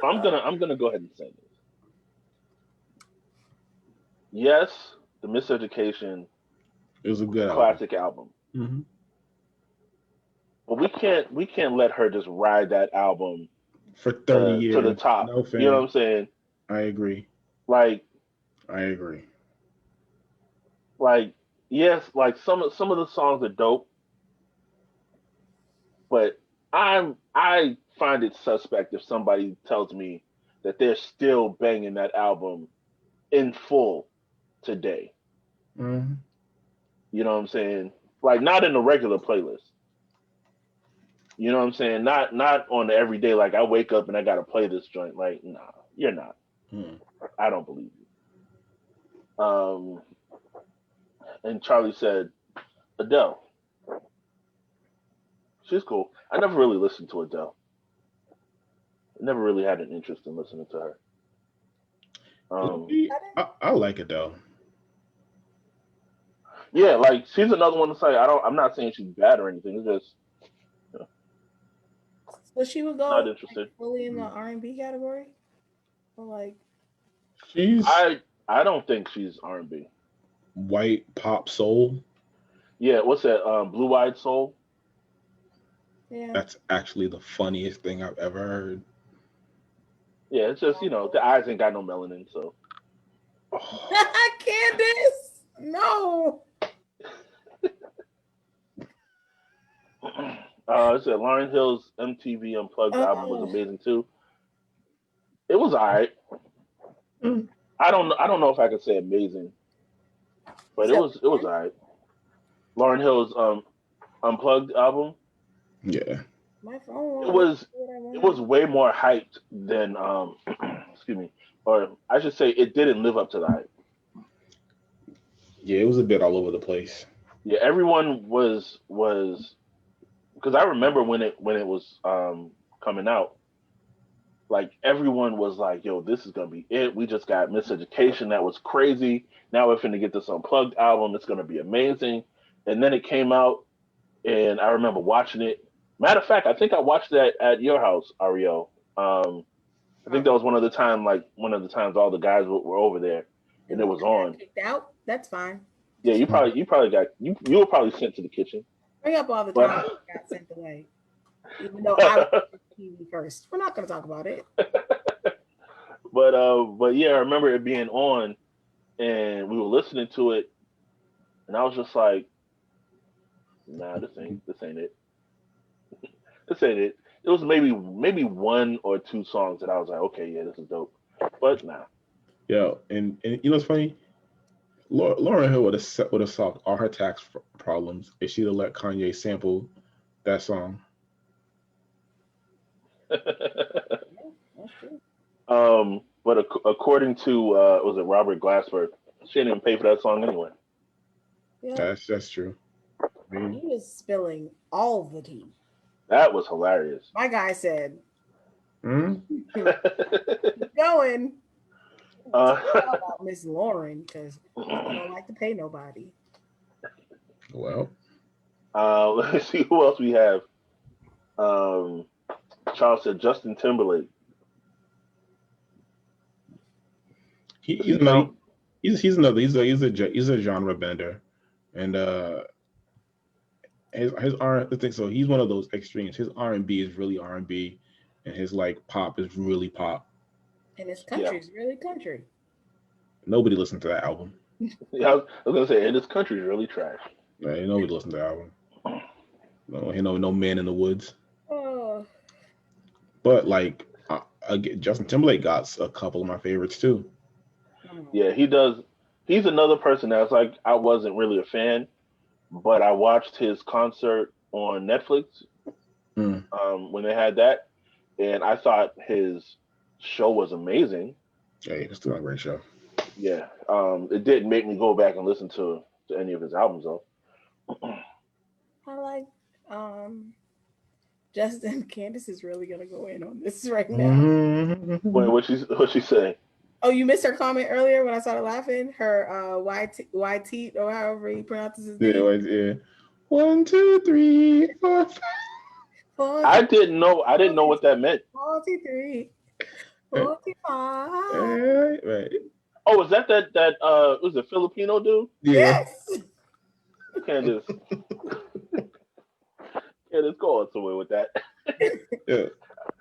I'm gonna go ahead and say this. Yes, the Miseducation It was a good album. classic album, Hmm. but we can't let her just ride that album For 30 to the years, top. no You know what fam. I'm saying? I agree. Like I agree. like yes, like some of the songs are dope, but I find it suspect if somebody tells me that they're still banging that album in full today. Hmm. You know what I'm saying? Like not in a regular playlist. You know what I'm saying? Not on the everyday. Like I wake up and I gotta play this joint. Like nah, you're not. Hmm. I don't believe you. And Charlie said Adele. She's cool. I never really listened to Adele. I never really had an interest in listening to her. Um, I, I like Adele. yeah, like she's another one to say. I'm not saying she's bad or anything. It's just So she would not go like interested. fully in the R&B category, or like She's I don't think she's R&B. white pop soul. Yeah, what's that? Blue Eyed Soul. yeah. That's actually the funniest thing I've ever heard. Yeah, it's just the eyes ain't got no melanin, so Oh, Candace, no. It said Lauren Hill's MTV Unplugged album was Oh, amazing too. It was alright. mm, I don't know if I could say amazing, but it so was alright. Lauren Hill's Unplugged album. yeah. my phone won't It let me was do what I it want to was do. way more hyped than excuse me, or I should say it didn't live up to the hype. Yeah, it was a bit all over the place. Yeah, everyone was because I remember when it was coming out, like everyone was like, "Yo, this is gonna be it." We just got Miseducation, that was crazy. Now we're finna get this Unplugged album. It's gonna be amazing. And then it came out, and I remember watching it. Matter of fact, I think I watched that at your house, Ariel. I think that was Probably. one of the times all the guys were over there, and it And was I got on. kicked out. That's fine. Yeah, you probably got you were probably sent to the kitchen, Bring up all the but times I got sent away, even though I was TV first. We're not going to talk about it. but yeah, I remember it being on, and we were listening to it, and I was just like, nah, this ain't it. This ain't it. It was maybe one or two songs that I was like, okay, yeah, this is dope. But nah. Yo, and you know what's funny? Lauren Hill would have solved all her tax problems if she'd have let Kanye sample that song. That's true. But according to was it Robert Glassford, she didn't even pay for that song anyway. Yeah, That's true. I he mean, was spilling all the tea. That was hilarious. My guy said, hmm? "Keep going. uh, Tell about Miss Lauren because I don't like to pay nobody." Well, let me see who else we have. Um, Charles said Justin Timberlake. Does he's he another count? he's another he's a genre bender, and his R the thing so he's one of those extremes. His R&B is really R&B, and his like pop is really pop. And his Yeah, country is really country. Nobody listened to that album. yeah. I was gonna say, and this country is really trash. Right? Nobody listened to that album. No man in the woods. Oh, But like, Justin Timberlake got a couple of my favorites too. Yeah, he does. He's another person that's like I wasn't really a fan, but I watched his concert on Netflix Mm. when they had that, and I thought his show was amazing. Yeah, it's still a great show. Yeah, it didn't make me go back and listen to any of his albums though. I like Justin. Candace is really gonna go in on this right now. Wait, Mhm. what she say? Oh, you missed her comment earlier when I started laughing. Her YT or however he pronounces his Yeah, name. yeah. 1, 2, 3, 4, 5. I 40, didn't know. I didn't know what that meant. 43, Eh, 45. right. Oh, was that was a Filipino dude? Yeah. Yes. Candace, Candace, go on somewhere with that. Yeah.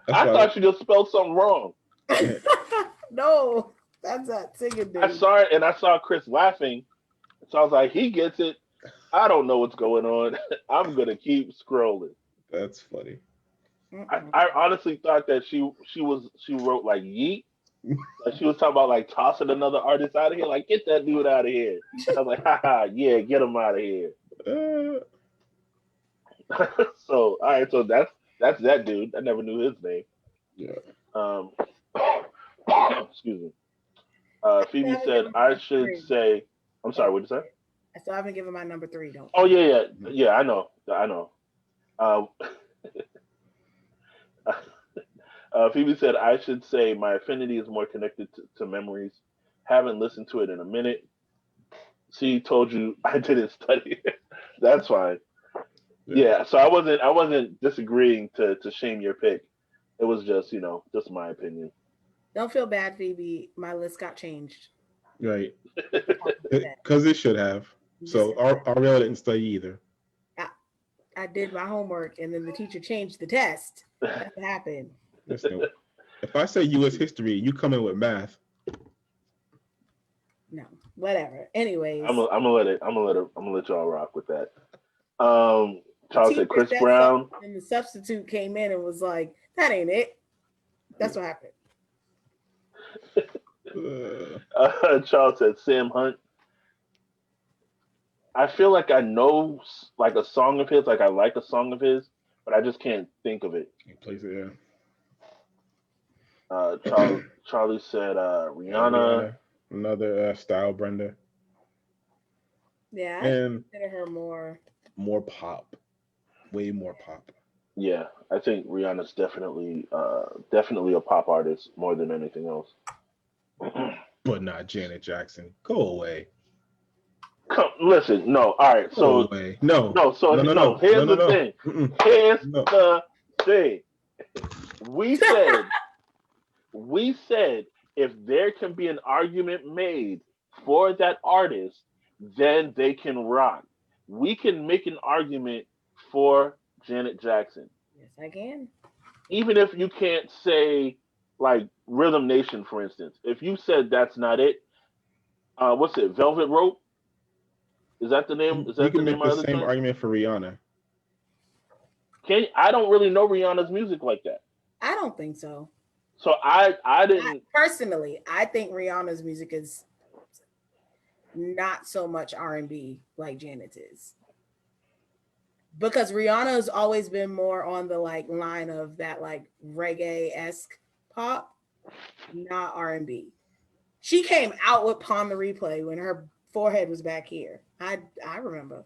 That's I why. thought you just spelled something wrong. Yeah. No, that's that singing I dude. saw it and I saw Chris laughing, so I was like, he gets it. I don't know what's going on. I'm gonna keep scrolling. That's funny. Mm-mm. I honestly thought that she wrote like yeet, like she was talking about like tossing another artist out of here, like get that dude out of here. I was like, haha, yeah, get him out of here. Uh, So all right, so that's that dude. I never knew his name. yeah. Um, excuse me. I still Phoebe haven't said given my I number should three. say. I'm sorry. Oh, What did you say? I still haven't given my number three. Don't Oh forget. yeah. I know. I know. Uh, Phoebe said I should say my affinity is more connected to memories. Haven't listened to it in a minute. See, told you I didn't study. That's fine. Yeah. Yeah. So I wasn't disagreeing to shame your pick. It was just just my opinion. Don't feel bad, Phoebe. My list got changed. Right. At the top of the set. Because it should have. Just So Ariel didn't study either. I, I did my homework and then the teacher changed the test. That's what happened. Listen, if I say U.S. history, you come in with math. No, whatever. Anyways, I'm gonna let y'all rock with that. Um, the Charles said teacher Chris said Brown. something and the substitute came in and was like, that ain't it. That's what happened. Charles said Sam Hunt. I feel like I know like a song of his, like I like a song of his, but I just can't think of it. He plays it, Charlie said Rihanna. Rihanna, another style Brenda, Yeah, I and consider her more. more pop, way more pop. Yeah, I think Rihanna's definitely a pop artist more than anything else. But not Janet Jackson. Go away. Come, listen, no, all right, Go so away. No. no, so No, no, no. no. No, Here's no, the no. thing. Mm-mm. Here's No. the thing. We said we said if there can be an argument made for that artist, then they can rock. We can make an argument for Janet Jackson, Yes, I can. even if you can't say like Rhythm Nation, for instance. If you said that's not it, what's it? Velvet Rope? Is that the name? Is You that the can name make of the the other same joint? argument for Rihanna. I don't really know Rihanna's music like that. I don't think so. So I didn't. Personally, I think Rihanna's music is not so much R&B like Janet's is. Because Rihanna has always been more on the like line of that like reggae-esque pop, not R&B. She came out with Pawn the Replay when her forehead was back here. I remember.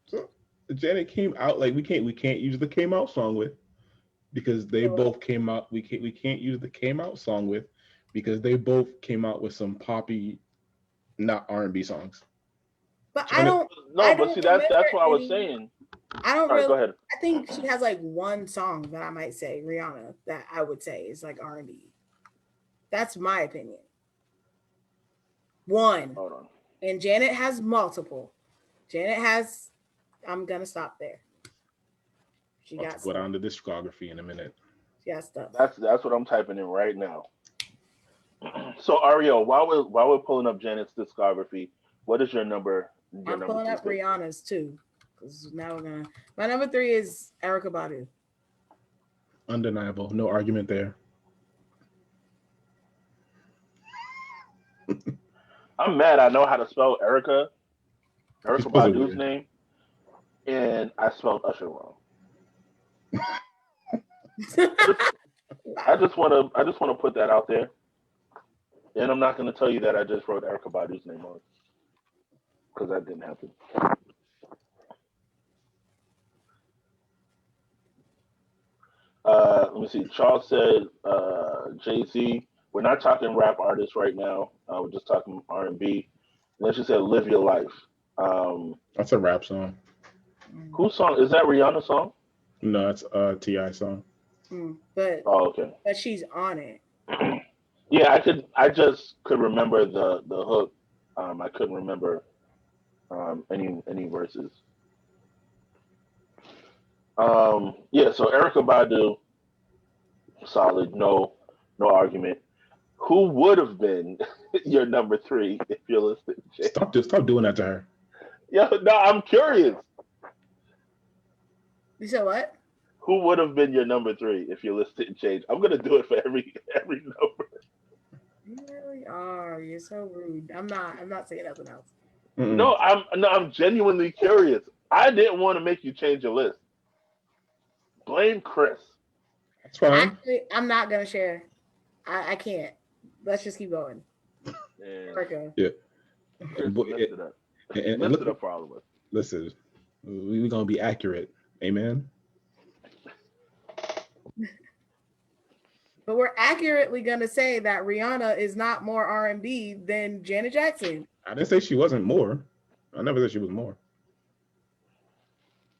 So Janet came out like we can't use the came out song with because they both came out. We can't use the came out song with because they both came out with some poppy, not R&B songs. But Janet, No, I but don't see, remember that's what I was any. saying. I don't All right, really. go ahead. I think she has like one song that I might say Rihanna that I would say is like R&B. That's my opinion. One, Hold on. and Janet has multiple. Janet has. I'm gonna stop there. She I'll have got to go stuff. down the discography in a minute. She got stuff. That's what I'm typing in right now. So Ariel, while we're pulling up Janet's discography, what is your number? Your I'm number pulling three up pick? Rihanna's too, because now we're gonna. My number 3 is Erica Badu. Undeniable, no argument there. I'm mad. I know how to spell You're Erica supposed to Badu's win. name, and I spelled Usher wrong. I Wow. just want to put that out there, and I'm not going to tell you that I just wrote Erica Badu's name on because that didn't happen. Let me see. Charles said Jay Z. We're not talking rap artists right now. We're just talking R&B. And then she said "Live Your Life." Um, That's a rap song. Mm, whose song is that? Rihanna's song? No, it's a Ti song. but Oh, okay. she's on it. Yeah, I could. I just could remember the hook. I couldn't remember any verses. Yeah. So Erica Badu, solid. No argument. Who would have been your number three if you're listening, Jay? Stop doing that to her. Yeah. No, I'm curious. You said what? Who would have been your number three if you're listening, Jay? I'm gonna do it for every number. You really are. You're so rude. I'm not saying nothing else. Mm-mm. No, I'm genuinely curious. I didn't want to make you change your list. Blame Chris. That's fine. Actually, I'm not gonna share. I can't. Let's just keep going. And Erica. Yeah. Chris But messed it up. and Messed look, it up for all of us. listen, we're gonna be accurate. Amen. But we're accurately gonna say that Rihanna is not more R&B than Janet Jackson. I didn't say she wasn't more. I never said she was more.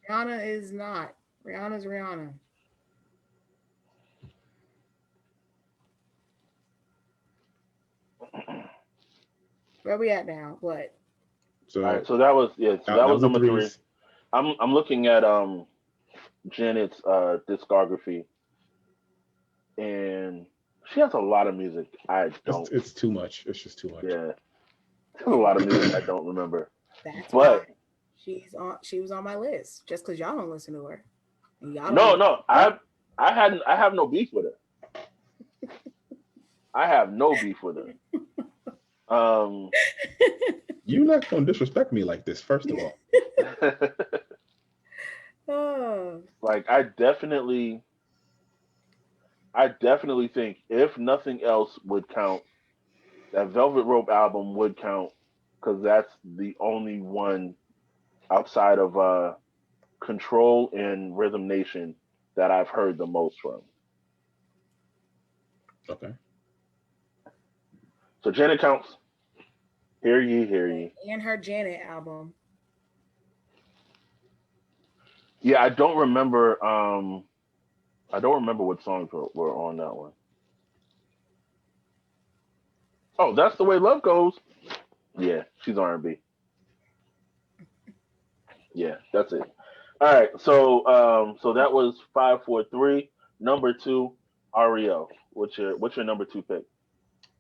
Rihanna is not. Rihanna's Rihanna. Where we at now? What? All So right, so that was so that that was was the number three. threes. I'm looking at Janet's discography, and she has a lot of music. I don't. It's too much. It's just too much. Yeah, there's a lot of music I don't remember. That's why But she's on. She was on my list just because y'all don't listen to her and y'all don't no, listen. no, I have no beef with her. I have no beef with her. Um, You're not gonna disrespect me like this, first of all. Oh, like I definitely think if nothing else would count, that Velvet Rope album would count because that's the only one outside of Control and Rhythm Nation that I've heard the most from. Okay. So Janet counts. Hear ye, hear ye. and her Janet album. Yeah, I don't remember. I don't remember what songs were on that one. Oh, that's the way love goes. Yeah, she's R&B. Yeah, that's it. All right, so that was 5, 4, 3. Number two, Ariel, what's your number 2 pick?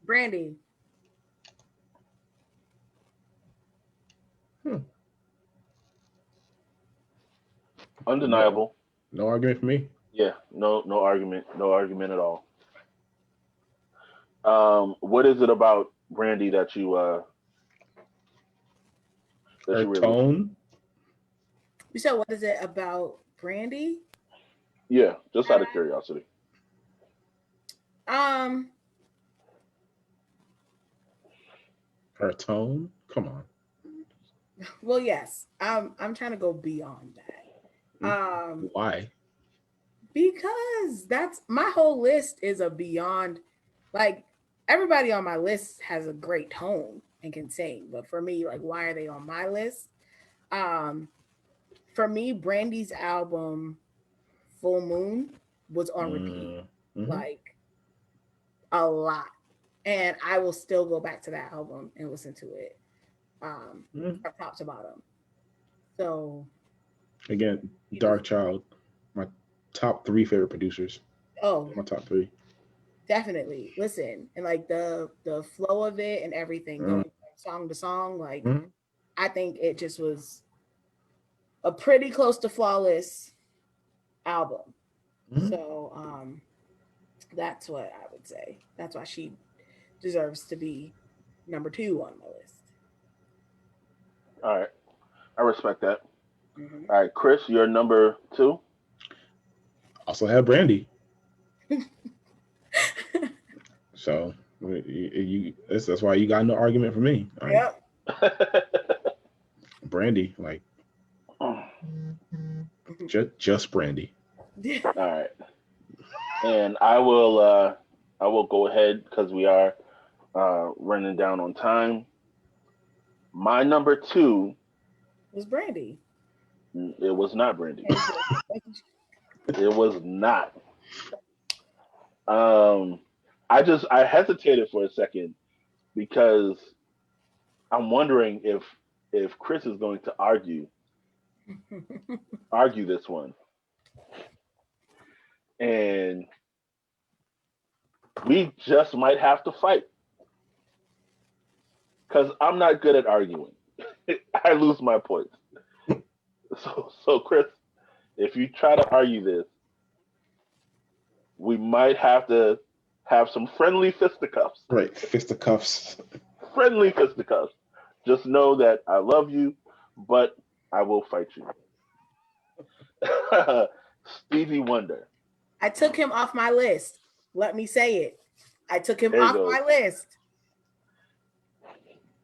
Brandy. Hmm. No, Undeniable. no argument for me. Yeah, no argument, no argument at all. What is it about Brandy that Her you really? tone, You said what is it about Brandy? Yeah, just out of curiosity. Um, her tone. Come on. well, yes. I'm trying to go beyond that. Why? Because that's my whole list is a beyond, like, everybody on my list has a great tone and can sing, but for me, like, why are they on my list? Um, for me, Brandy's album Full Moon was on repeat, Mm-hmm. like, a lot, and I will still go back to that album and listen to it, Mm-hmm. from top to bottom. So, Again, you know, Dark Child, my top three favorite producers. oh, My top three. definitely listen, and like the flow of it and everything Mm-hmm. going from song to song, like Mm-hmm. I think it just was a pretty close to flawless album. So that's what I would say. That's why she deserves to be number 2 on my list. All right, I respect that. Hmm. All right, Chris, you're number 2. Also have Brandy. So that's why you got no argument for me. Like Yep. Brandy, like just Brandy. All right, and I will go ahead because we are running down on time. My number 2, Was Brandy. it was not Brandy. Okay, good. It was not. Um, I hesitated for a second because I'm wondering if Chris is going to argue this one, and we just might have to fight because I'm not good at arguing. I lose my points. So Chris, if you try to argue this, we might have to have some friendly fisticuffs. Right, fisticuffs. Friendly fisticuffs. Just know that I love you, but I will fight you. Stevie Wonder. I took him off my list. Let me say it. I took him There you off go. my list.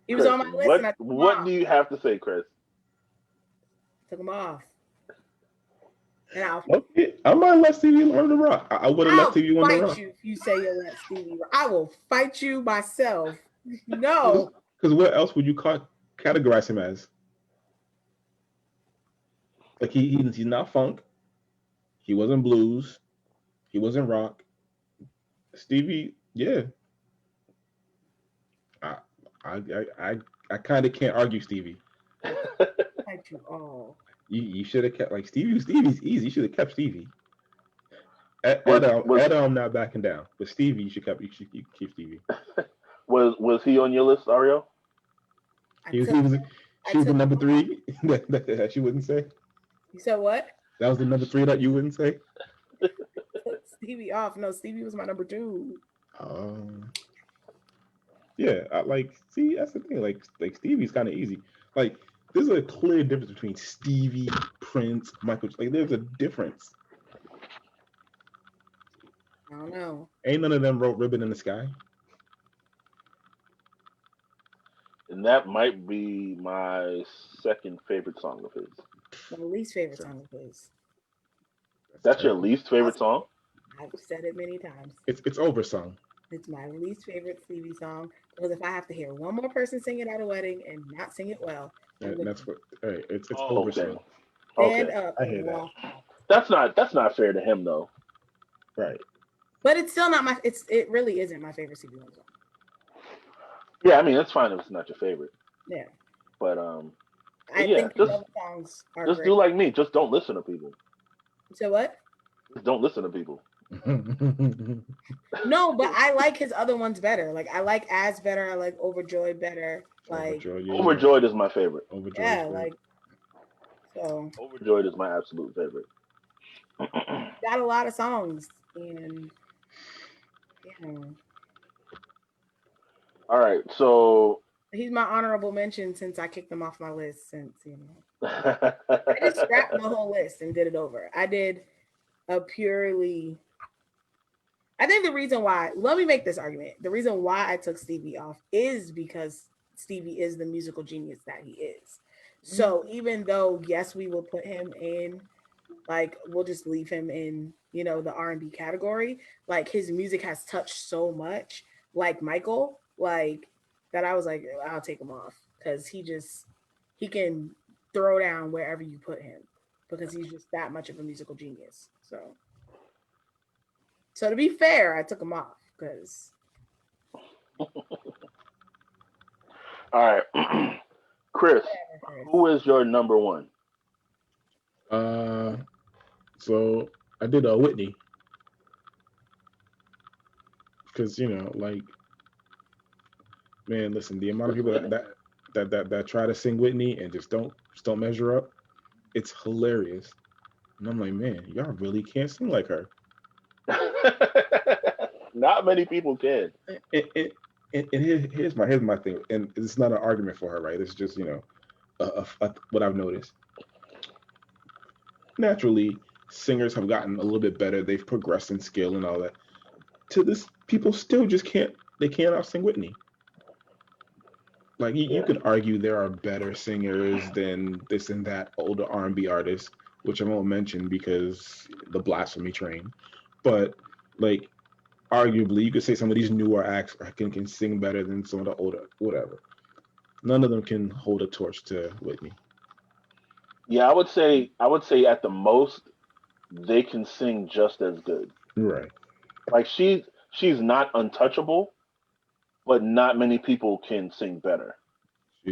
He was Chris, on my list and I took him what off. do you have to say, Chris? Took him off. And Okay, I might let Stevie on the rock. I would have let I'll Stevie on the fight rock. you if you say you let Stevie. I will fight you myself. No. Because what else would you categorize him as? Like he's not funk. He wasn't blues. He wasn't rock. Stevie, yeah. I I I kind of can't argue Stevie. Fight you all. You should have kept like Stevie's easy. You should have kept Stevie. was was Adam, I'm not backing down. But Stevie, you keep Stevie. was he on your list, Ariel? I He took. was I she was the took number him off. 3 that you wouldn't say. You said what? That was the number 3 that you wouldn't say. Took Stevie off. No, Stevie was my number 2. Um, yeah, see that's the thing. Like Stevie's kind of easy. Like there's a clear difference between Stevie, Prince, Michael. Like there's a difference. I don't know. Ain't none of them wrote "Ribbon in the Sky." And that might be my second favorite song of his. My least favorite So song of his. that's That's your terrible. least favorite song? I've said it many times. It's oversung. It's my least favorite Stevie song because if I have to hear one more person sing it at a wedding and not sing it well, I'm gonna That's what. Hey, it's Oh, okay. oversung. stand Okay. up I and hear that. walk off. That's not fair to him though. Right. But it's still not my. It really isn't my favorite Stevie Wonder song. Yeah, I mean it's fine if it's not your favorite. Yeah, But I yeah, think his other songs are just great. do like me. Just don't listen to people. So what? Just don't listen to people. No, but I like his other ones better. Like I like As better. I like Overjoyed better. Like Overjoyed, yeah. Overjoyed is my favorite. Overjoyed is yeah, great. like so. Overjoyed is my absolute favorite. Got a lot of songs, and yeah, All right, so he's my honorable mention since I kicked him off my list. Since I just scrapped my whole list and did it over. I did a purely. I think the reason why. Let me make this argument. The reason why I took Stevie off is because Stevie is the musical genius that he is. So even though yes, we will put him in, like we'll just leave him in, the R&B category. Like his music has touched so much, like Michael, like that I was like, I'll take him off because he can throw down wherever you put him because he's just that much of a musical genius. So to be fair, I took him off because all right, Chris, who is your number one? Uh, so I did Whitney because like, man, listen, the amount of Who's people Whitney? that try to sing Whitney and just don't measure up, it's hilarious. And I'm like, man, y'all really can't sing like her. Not many people can. And here's my thing, and it's not an argument for her, right? It's just what I've noticed. Naturally, singers have gotten a little bit better. They've progressed in skill and all that. To this, people still just can't. They can't out sing Whitney. Like you Yeah. could argue there are better singers than this and that older R&B artists, which I won't mention because the blasphemy train. But like arguably, you could say some of these newer acts can sing better than some of the older whatever. None of them can hold a torch to Whitney. Yeah, I would say at the most they can sing just as good. Right. Like she's not untouchable, but not many people can sing better.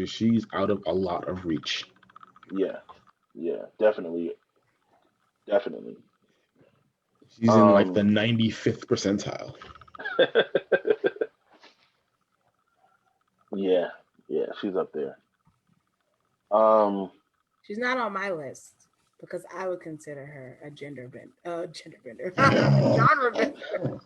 She's out of a lot of reach. Yeah. Yeah, definitely. Definitely. She's in like the Um 95th percentile. yeah. Yeah, she's up there. Um she's not on my list because I would consider her a gender bender, genre bender.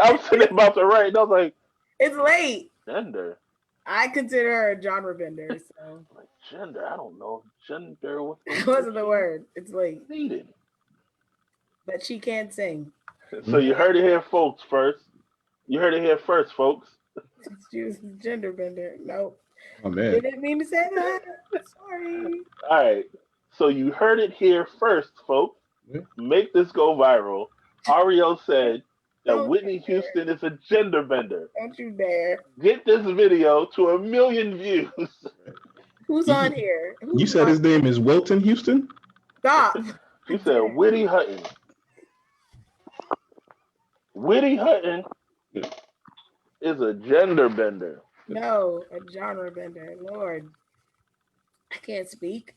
I was sitting about to write and I was like, It's late. gender. I consider her a genre bender, so Like gender, I don't know. Gender what that wasn't the word. It's late, needed. but she can sing. So you heard it here folks first. You heard it here first, folks. She was a gender bender. Nope, Oh man. didn't mean to say that. Sorry. All right. So you heard it here first, folks. Yeah. Make this go viral. Ariel said that Don't Whitney you dare. Houston is a gender bender. Don't you dare. Get this video to 1 million views. Who's on here? You Who's said on? his name is Wilton Houston? Stop. She said Whitney Hutton. Whitney Hutton is a gender bender. No, a genre bender. Lord, I can't speak.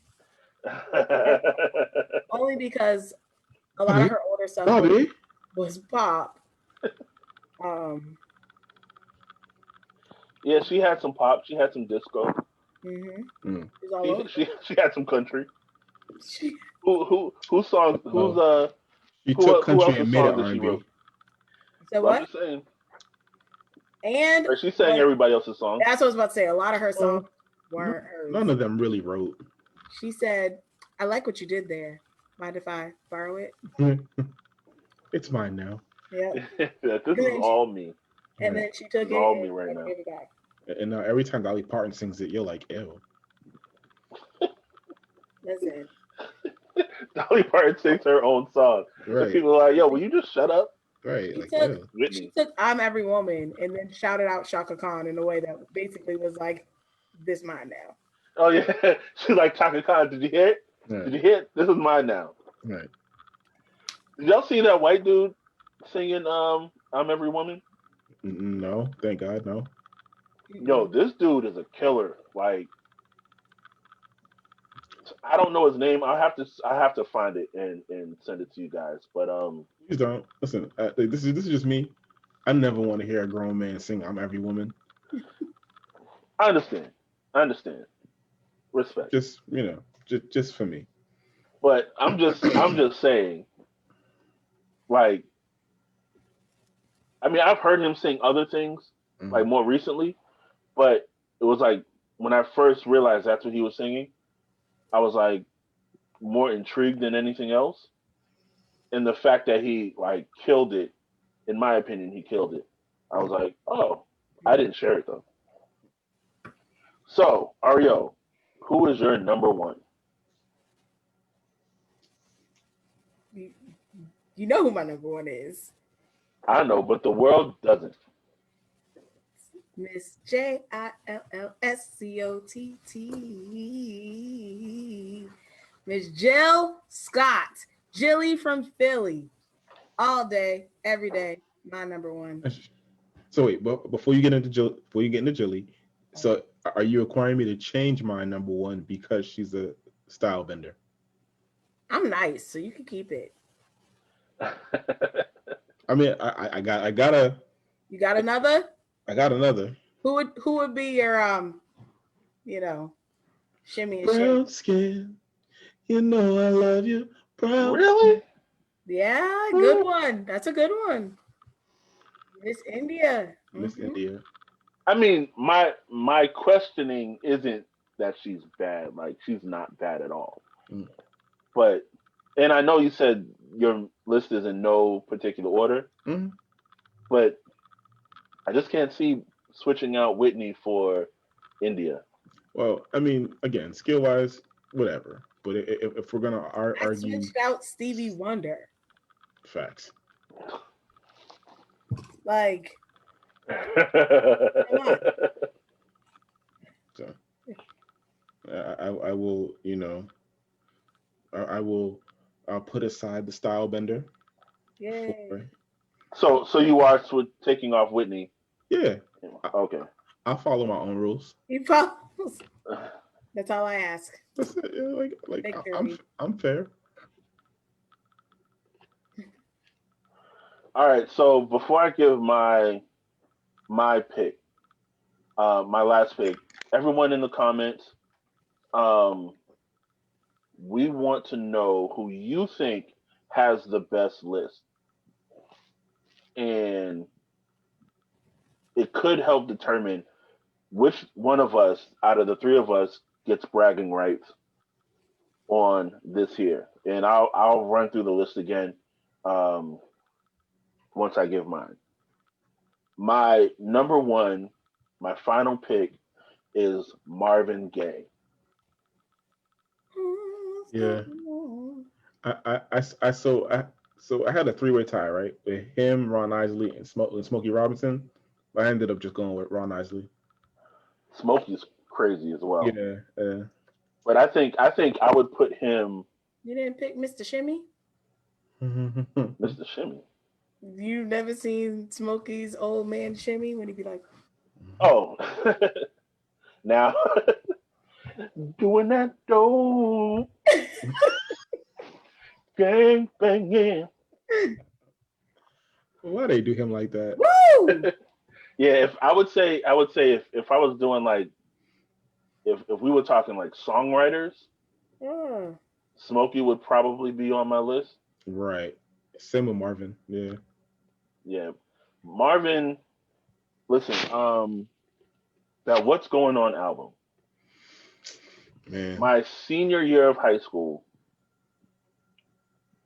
Only because a lot of her older stuff Bobby. was pop. Um. Yeah, she had some pop. She had some disco. Mm-hmm. She's all over. She had some country. She, Whose song? Who's She who took who country else's and made it song did she R&B. wrote? so Well, I'm what? just saying. And Or she sang like, everybody else's song. that's what I was about to say. A lot of her songs weren't hers. None of them really wrote. She said, "I like what you did there. Mind if I borrow it?" It's mine now. Yep. This is all me. And then she took It's it all and me right never now. gave it back. And now every time Dolly Parton sings it, you're like, ew. Listen, Dolly Parton sings her own song. And Right. people are like, yo, will you just shut up? Right. she Like, took ew. she Whitney. took "I'm Every Woman" and then shouted out Shaka Khan in a way that basically was like, "This mine now." Oh, yeah. She's like, Chaka Khan, did you hear it? Right. Did you hear it? This is mine now. Right. Did y'all see that white dude singing I'm Every Woman? No, thank God, no. Yo, this dude is a killer. Like, I don't know his name. I have to find it and send it to you guys. But Please don't listen. This is just me. I never want to hear a grown man sing "I'm Every Woman." I understand. I understand. Respect. Just just for me. But I'm just saying, like, I mean, I've heard him sing other things like Mhm. more recently, but it was like when I first realized that's what he was singing, I was like more intrigued than anything else. And the fact that he like killed it, in my opinion, he killed it. I was like, oh, I didn't share it though. So, Ariel, who is your number one? You, you know who my number one is. I know, but the world doesn't. Miss Jillscott. Miss Jill Scott. Jilly from Philly. All day, every day. My number one. So wait, but before you get into Julie, so are you requiring me to change my number one because she's a style bender? I'm nice, so you can keep it. I mean, You got another? I got another. Who would be your you know, shimmy and shake? Brown skin, you know I love you. Brown Really? skin, Yeah, good one. That's a good one. Miss India. Miss India. I mean, my questioning isn't that she's bad. Like she's not bad at all. Mm. But and I know you said your list is in no particular order, Mhm. but I just can't see switching out Whitney for India. Well, I mean, again, skill wise, whatever. But if we're gonna I argue switched out Stevie Wonder. facts, Like, come on. so I will, I will, I'll put aside the style bender Yay. for so you are taking off Whitney. yeah. I, Okay. I'll follow my own rules. He follows. That's all I ask. That's it. Yeah, Victory. I'm fair. All right. So before I give my pick, my last pick, everyone in the comments, um, we want to know who you think has the best list, and it could help determine which one of us out of the three of us gets bragging rights on this here. And I'll run through the list again um, once I give mine. My number one, my final pick is Marvin Gaye. Yeah. So I had a three-way tie, right? With him, Ron Isley, and Smokey Robinson. But I ended up just going with Ron Isley. Smokey's crazy as well, Yeah. but I think I would put him You didn't pick Mr. Shimmy? Mr. Shimmy. You've never seen Smokey's old man Shimmy when he be like, Oh, now doing that dope gang banging. Why they do him like that? woo! Yeah, if I would say if I was doing like if we were talking like songwriters, Yeah. Smokey would probably be on my list. Right. Same with Marvin. Yeah. Yeah, Marvin. Listen, that What's Going On album. Man. My senior year of high school,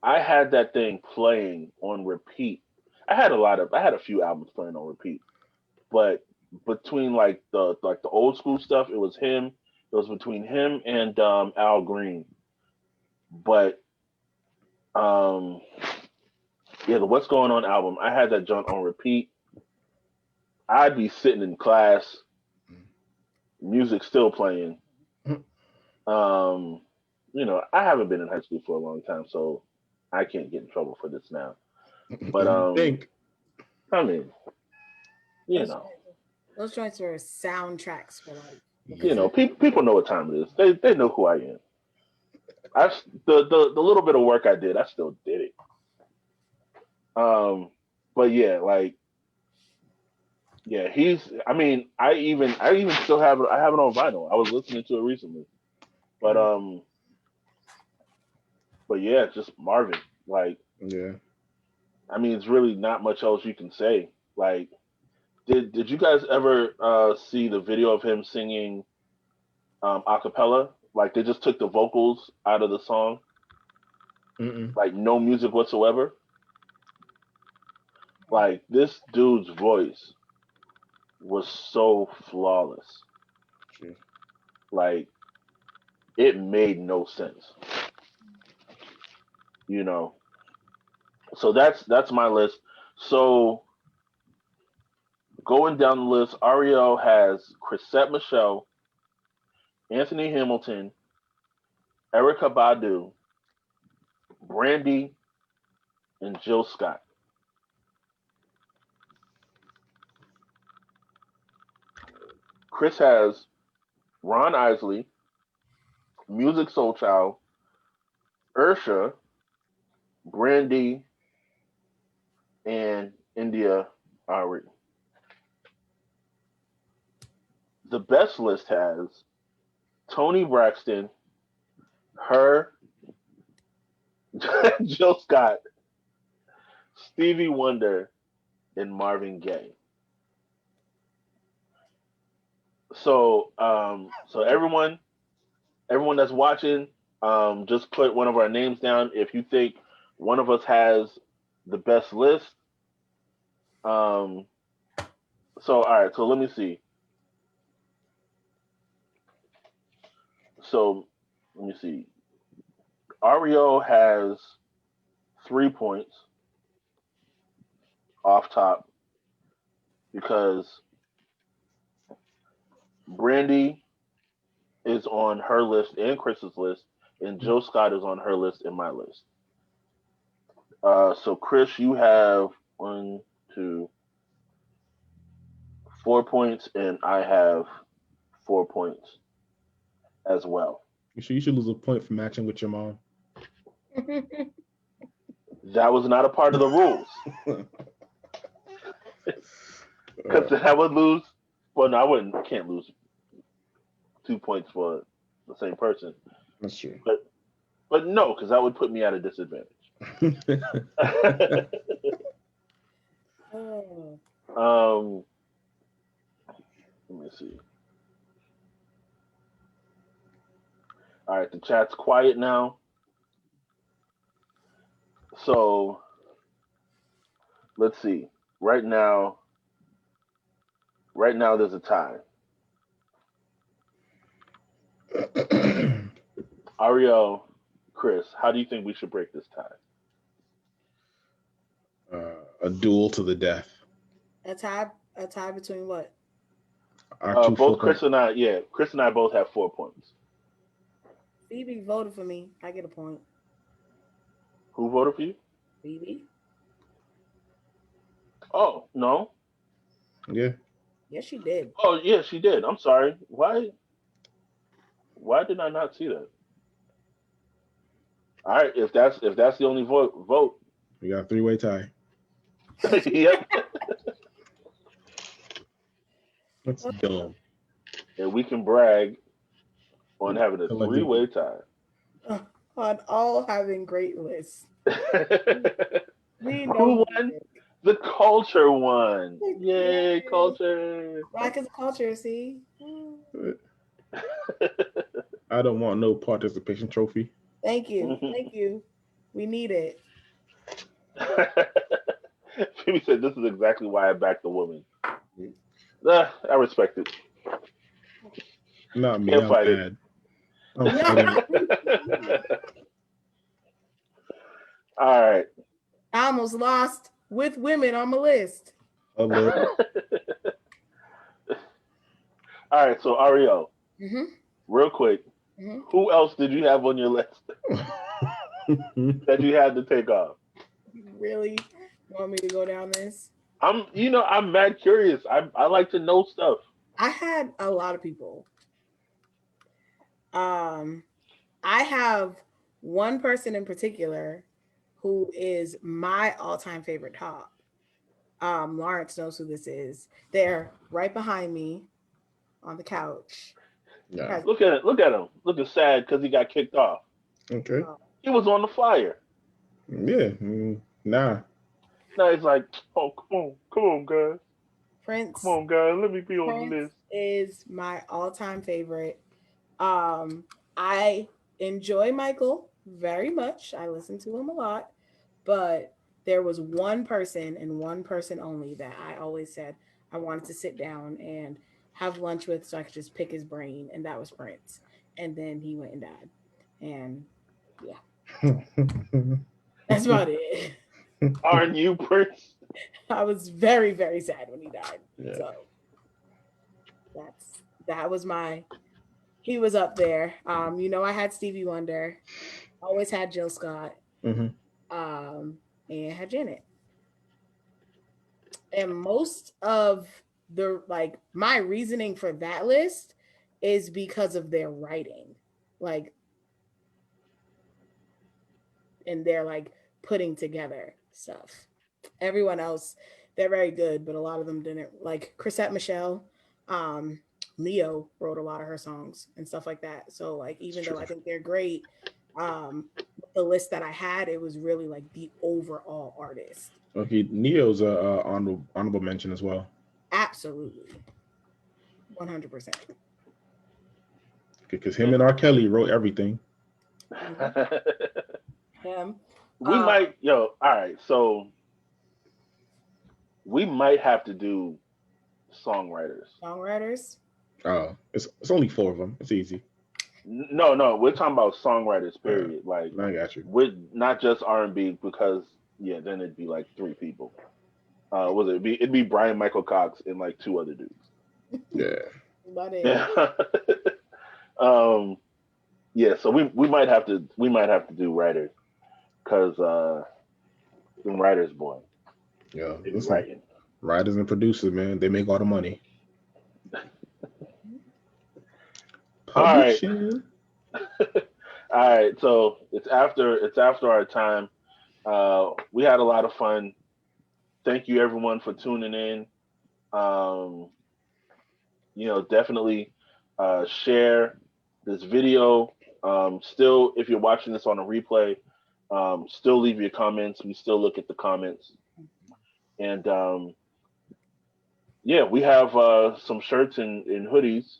I had that thing playing on repeat. I had a few albums playing on repeat, but between like the old school stuff, it was him. It was between him and Al Green. But um, yeah, the What's Going On album, I had that joint on repeat. I'd be sitting in class, music still playing. Um, I haven't been in high school for a long time, so I can't get in trouble for this now. But You think? I mean, you Those, know, those joints were soundtracks for life. you Because know, Yeah. people know what time it is. They know who I am. The little bit of work I did, I still did it. But yeah, like yeah, he's. I mean, I even still have I have it on vinyl. I was listening to it recently, but Mm. um, but yeah, just Marvin. Like, Yeah. I mean, it's really not much else you can say. Like, did you guys ever see the video of him singing a cappella? Like, they just took the vocals out of the song, Mm-mm. like no music whatsoever. Like, this dude's voice was so flawless. Shit. Like, it made no sense, you know. So that's my list. So going down the list, Ariel has Chrisette Michelle, Anthony Hamilton, Erica Badu, Brandy, and Jill Scott. Chris has Ron Isley, Music Soul Child, Ursha, Brandy, and India Ari. The best list has Tony Braxton, her, Jill Scott, Stevie Wonder, and Marvin Gaye. So everyone that's watching, just put one of our names down. If you think one of us has the best list, um, so all right. So let me see. So let me see. Ario has 3 points off top because Brandy is on her list and Chris's list, and Joe Scott is on her list and my list. So Chris, you have one, two, 4 points, and I have 4 points as well. You should lose a point for matching with your mom. That was not a part of the rules because I would lose. Well, no, I wouldn't. I can't lose 2 points for the same person. That's true. But no, because that would put me at a disadvantage. Oh. um, let me see. All right, the chat's quiet now. So let's see. Right now, right now there's a tie. Ariel, Chris, how do you think we should break this tie? A duel to the death. A tie between what? Our two Both 4 point. Chris and I both have 4 points. Phoebe voted for me. I get a point. Who voted for you? Phoebe? Oh no. Yeah. Yes, she did. Oh yeah, she did. I'm sorry. Why did I not see that? All right, if that's the only vote. We got a 3-way tie. Yep. That's dumb. And we can brag on having a Allegedly. three-way tie. On all having great lists. We Who know won? The culture won. Yay, culture. Black is culture, see? I don't want no participation trophy. Thank you. Thank you. We need it. Phoebe said, "This is exactly why I backed the woman." I respect it. Not me. Can't I'm fight mad. I'm fighting. it. All right. I almost lost with women on my list. Oh Lord. All right. So Ariel, Mm-hmm. real quick, Mm-hmm. who else did you have on your list that you had to take off? You really want me to go down this? I'm mad curious. I like to know stuff. I had a lot of people. I have one person in particular who is my all-time favorite top. Lawrence knows who this is. They're right behind me on the couch. Yeah. Pres- Look at it. Look at him. Looking sad because he got kicked off. Okay. uh, He was on the flyer. Yeah. Nah. Now he's like, oh, come on, guys. Come Prince. on, guys. Let me be on the Prince list. is my all-time favorite. Um, I enjoy Michael very much. I listen to him a lot, but there was one person and one person only that I always said I wanted to sit down and have lunch with so I could just pick his brain, and that was Prince. And then he went and died. And yeah, that's about it. Aren't you, Prince? I was very, very sad when he died. Yeah. So that was my he was up there. I had Stevie Wonder, always had Jill Scott, Hmm. um, and had Janet. And most of the my reasoning for that list is because of their writing. Like and they're putting together stuff. Everyone else, they're very good, but a lot of them didn't. Like Chrisette Michelle, um, Leo wrote a lot of her songs and stuff like that. So It's even though true. I think they're great, the list that I had, it was really the overall artist. Okay. Neo's a honorable mention as well. Absolutely, 100%. Because him and R. Kelly wrote everything. Mhm. Him, We uh, might, yo, all right. So we might have to do songwriters. songwriters. Oh, it's only four of them. It's easy. No, we're talking about songwriters. Period. Like, I got you. with not just R&B because yeah, then it'd be like three people. Was it? It'd be Brian Michael Cox and like two other dudes. Yeah. But Yeah. um. Yeah. So we might have to do writers because the writers boy Yeah. they be Listen, writing. writers and producers, man, they make all the money. All right. Publishing. All right. So it's after our time. We had a lot of fun. Thank you everyone for tuning in. Um, definitely share this video. Still, if you're watching this on a replay, still leave your comments. We still look at the comments. And yeah, we have some shirts and hoodies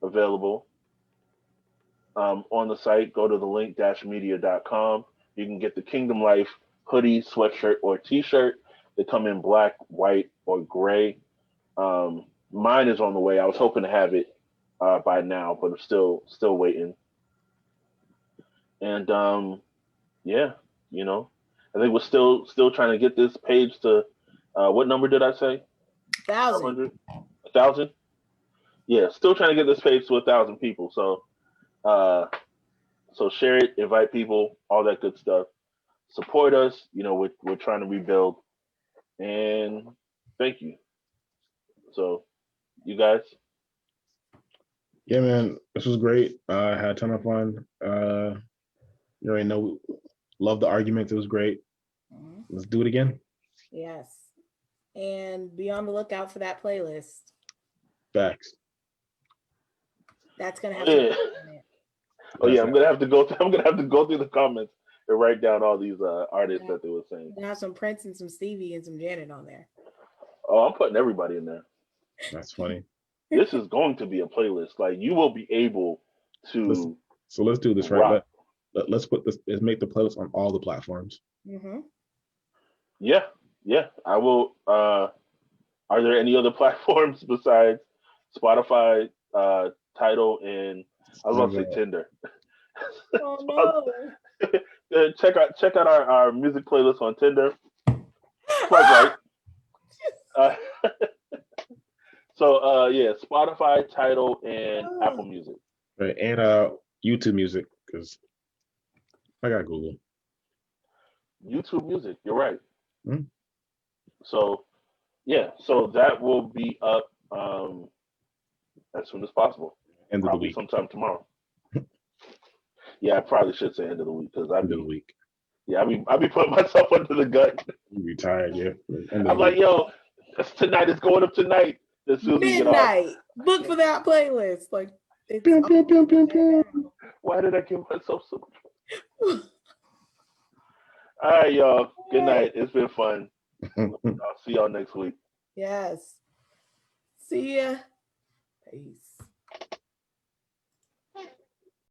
available on the site. Go to the link-media.com. You can get the Kingdom Life hoodie, sweatshirt, or t-shirt. They come in black, white, or gray. Mine is on the way. I was hoping to have it by now, but I'm still waiting. And yeah, I think we're still trying to get this page to what number did I say? 1,000. 500, 1,000. Yeah, still trying to get this page to 1,000 people. So share it, invite people, all that good stuff. Support us. We're trying to rebuild. And thank you. So you guys. Yeah, man. This was great. I had a ton of fun. You already know, love the arguments. It was great. Mhm. Let's do it again. Yes. And be on the lookout for that playlist. Facts. That's gonna Oh have some yeah. on it. Oh yeah. That's I'm it. gonna have to go. I'm gonna have to go through the comments and write down all these artists Yeah. that they were saying. Gonna have some Prince and some Stevie and some Janet on there. Oh, I'm putting everybody in there. That's funny. This is going to be a playlist. Like you will be able Listen. to So let's do this right. rock. Let's put this. Let's make the playlist on all the platforms. Mm-hmm. Yeah, yeah. I will. Are there any other platforms besides Spotify, Tidal, and I was about to say Tinder? Oh no. Check out our music playlist on Tinder. Swipe right. Uh, yeah, Spotify, Tidal, and Apple Music. Right, and YouTube Music because I got Google. YouTube Music. You're right. Hmm? So yeah, so that will be up as soon as possible. End of the Probably week. sometime tomorrow. Yeah, I probably should say end of the week because End of the week. I be putting myself under the gun. You retired, yeah. End of I'm the like, week. yo, tonight is going up tonight. As soon as we get off. Midnight. Look for that playlist. Like it's Pew, pew, pew, pew, pew. Why did I give myself so much? All right, y'all. Good night. It's been fun. I'll see y'all next week. Yes. See ya. Peace.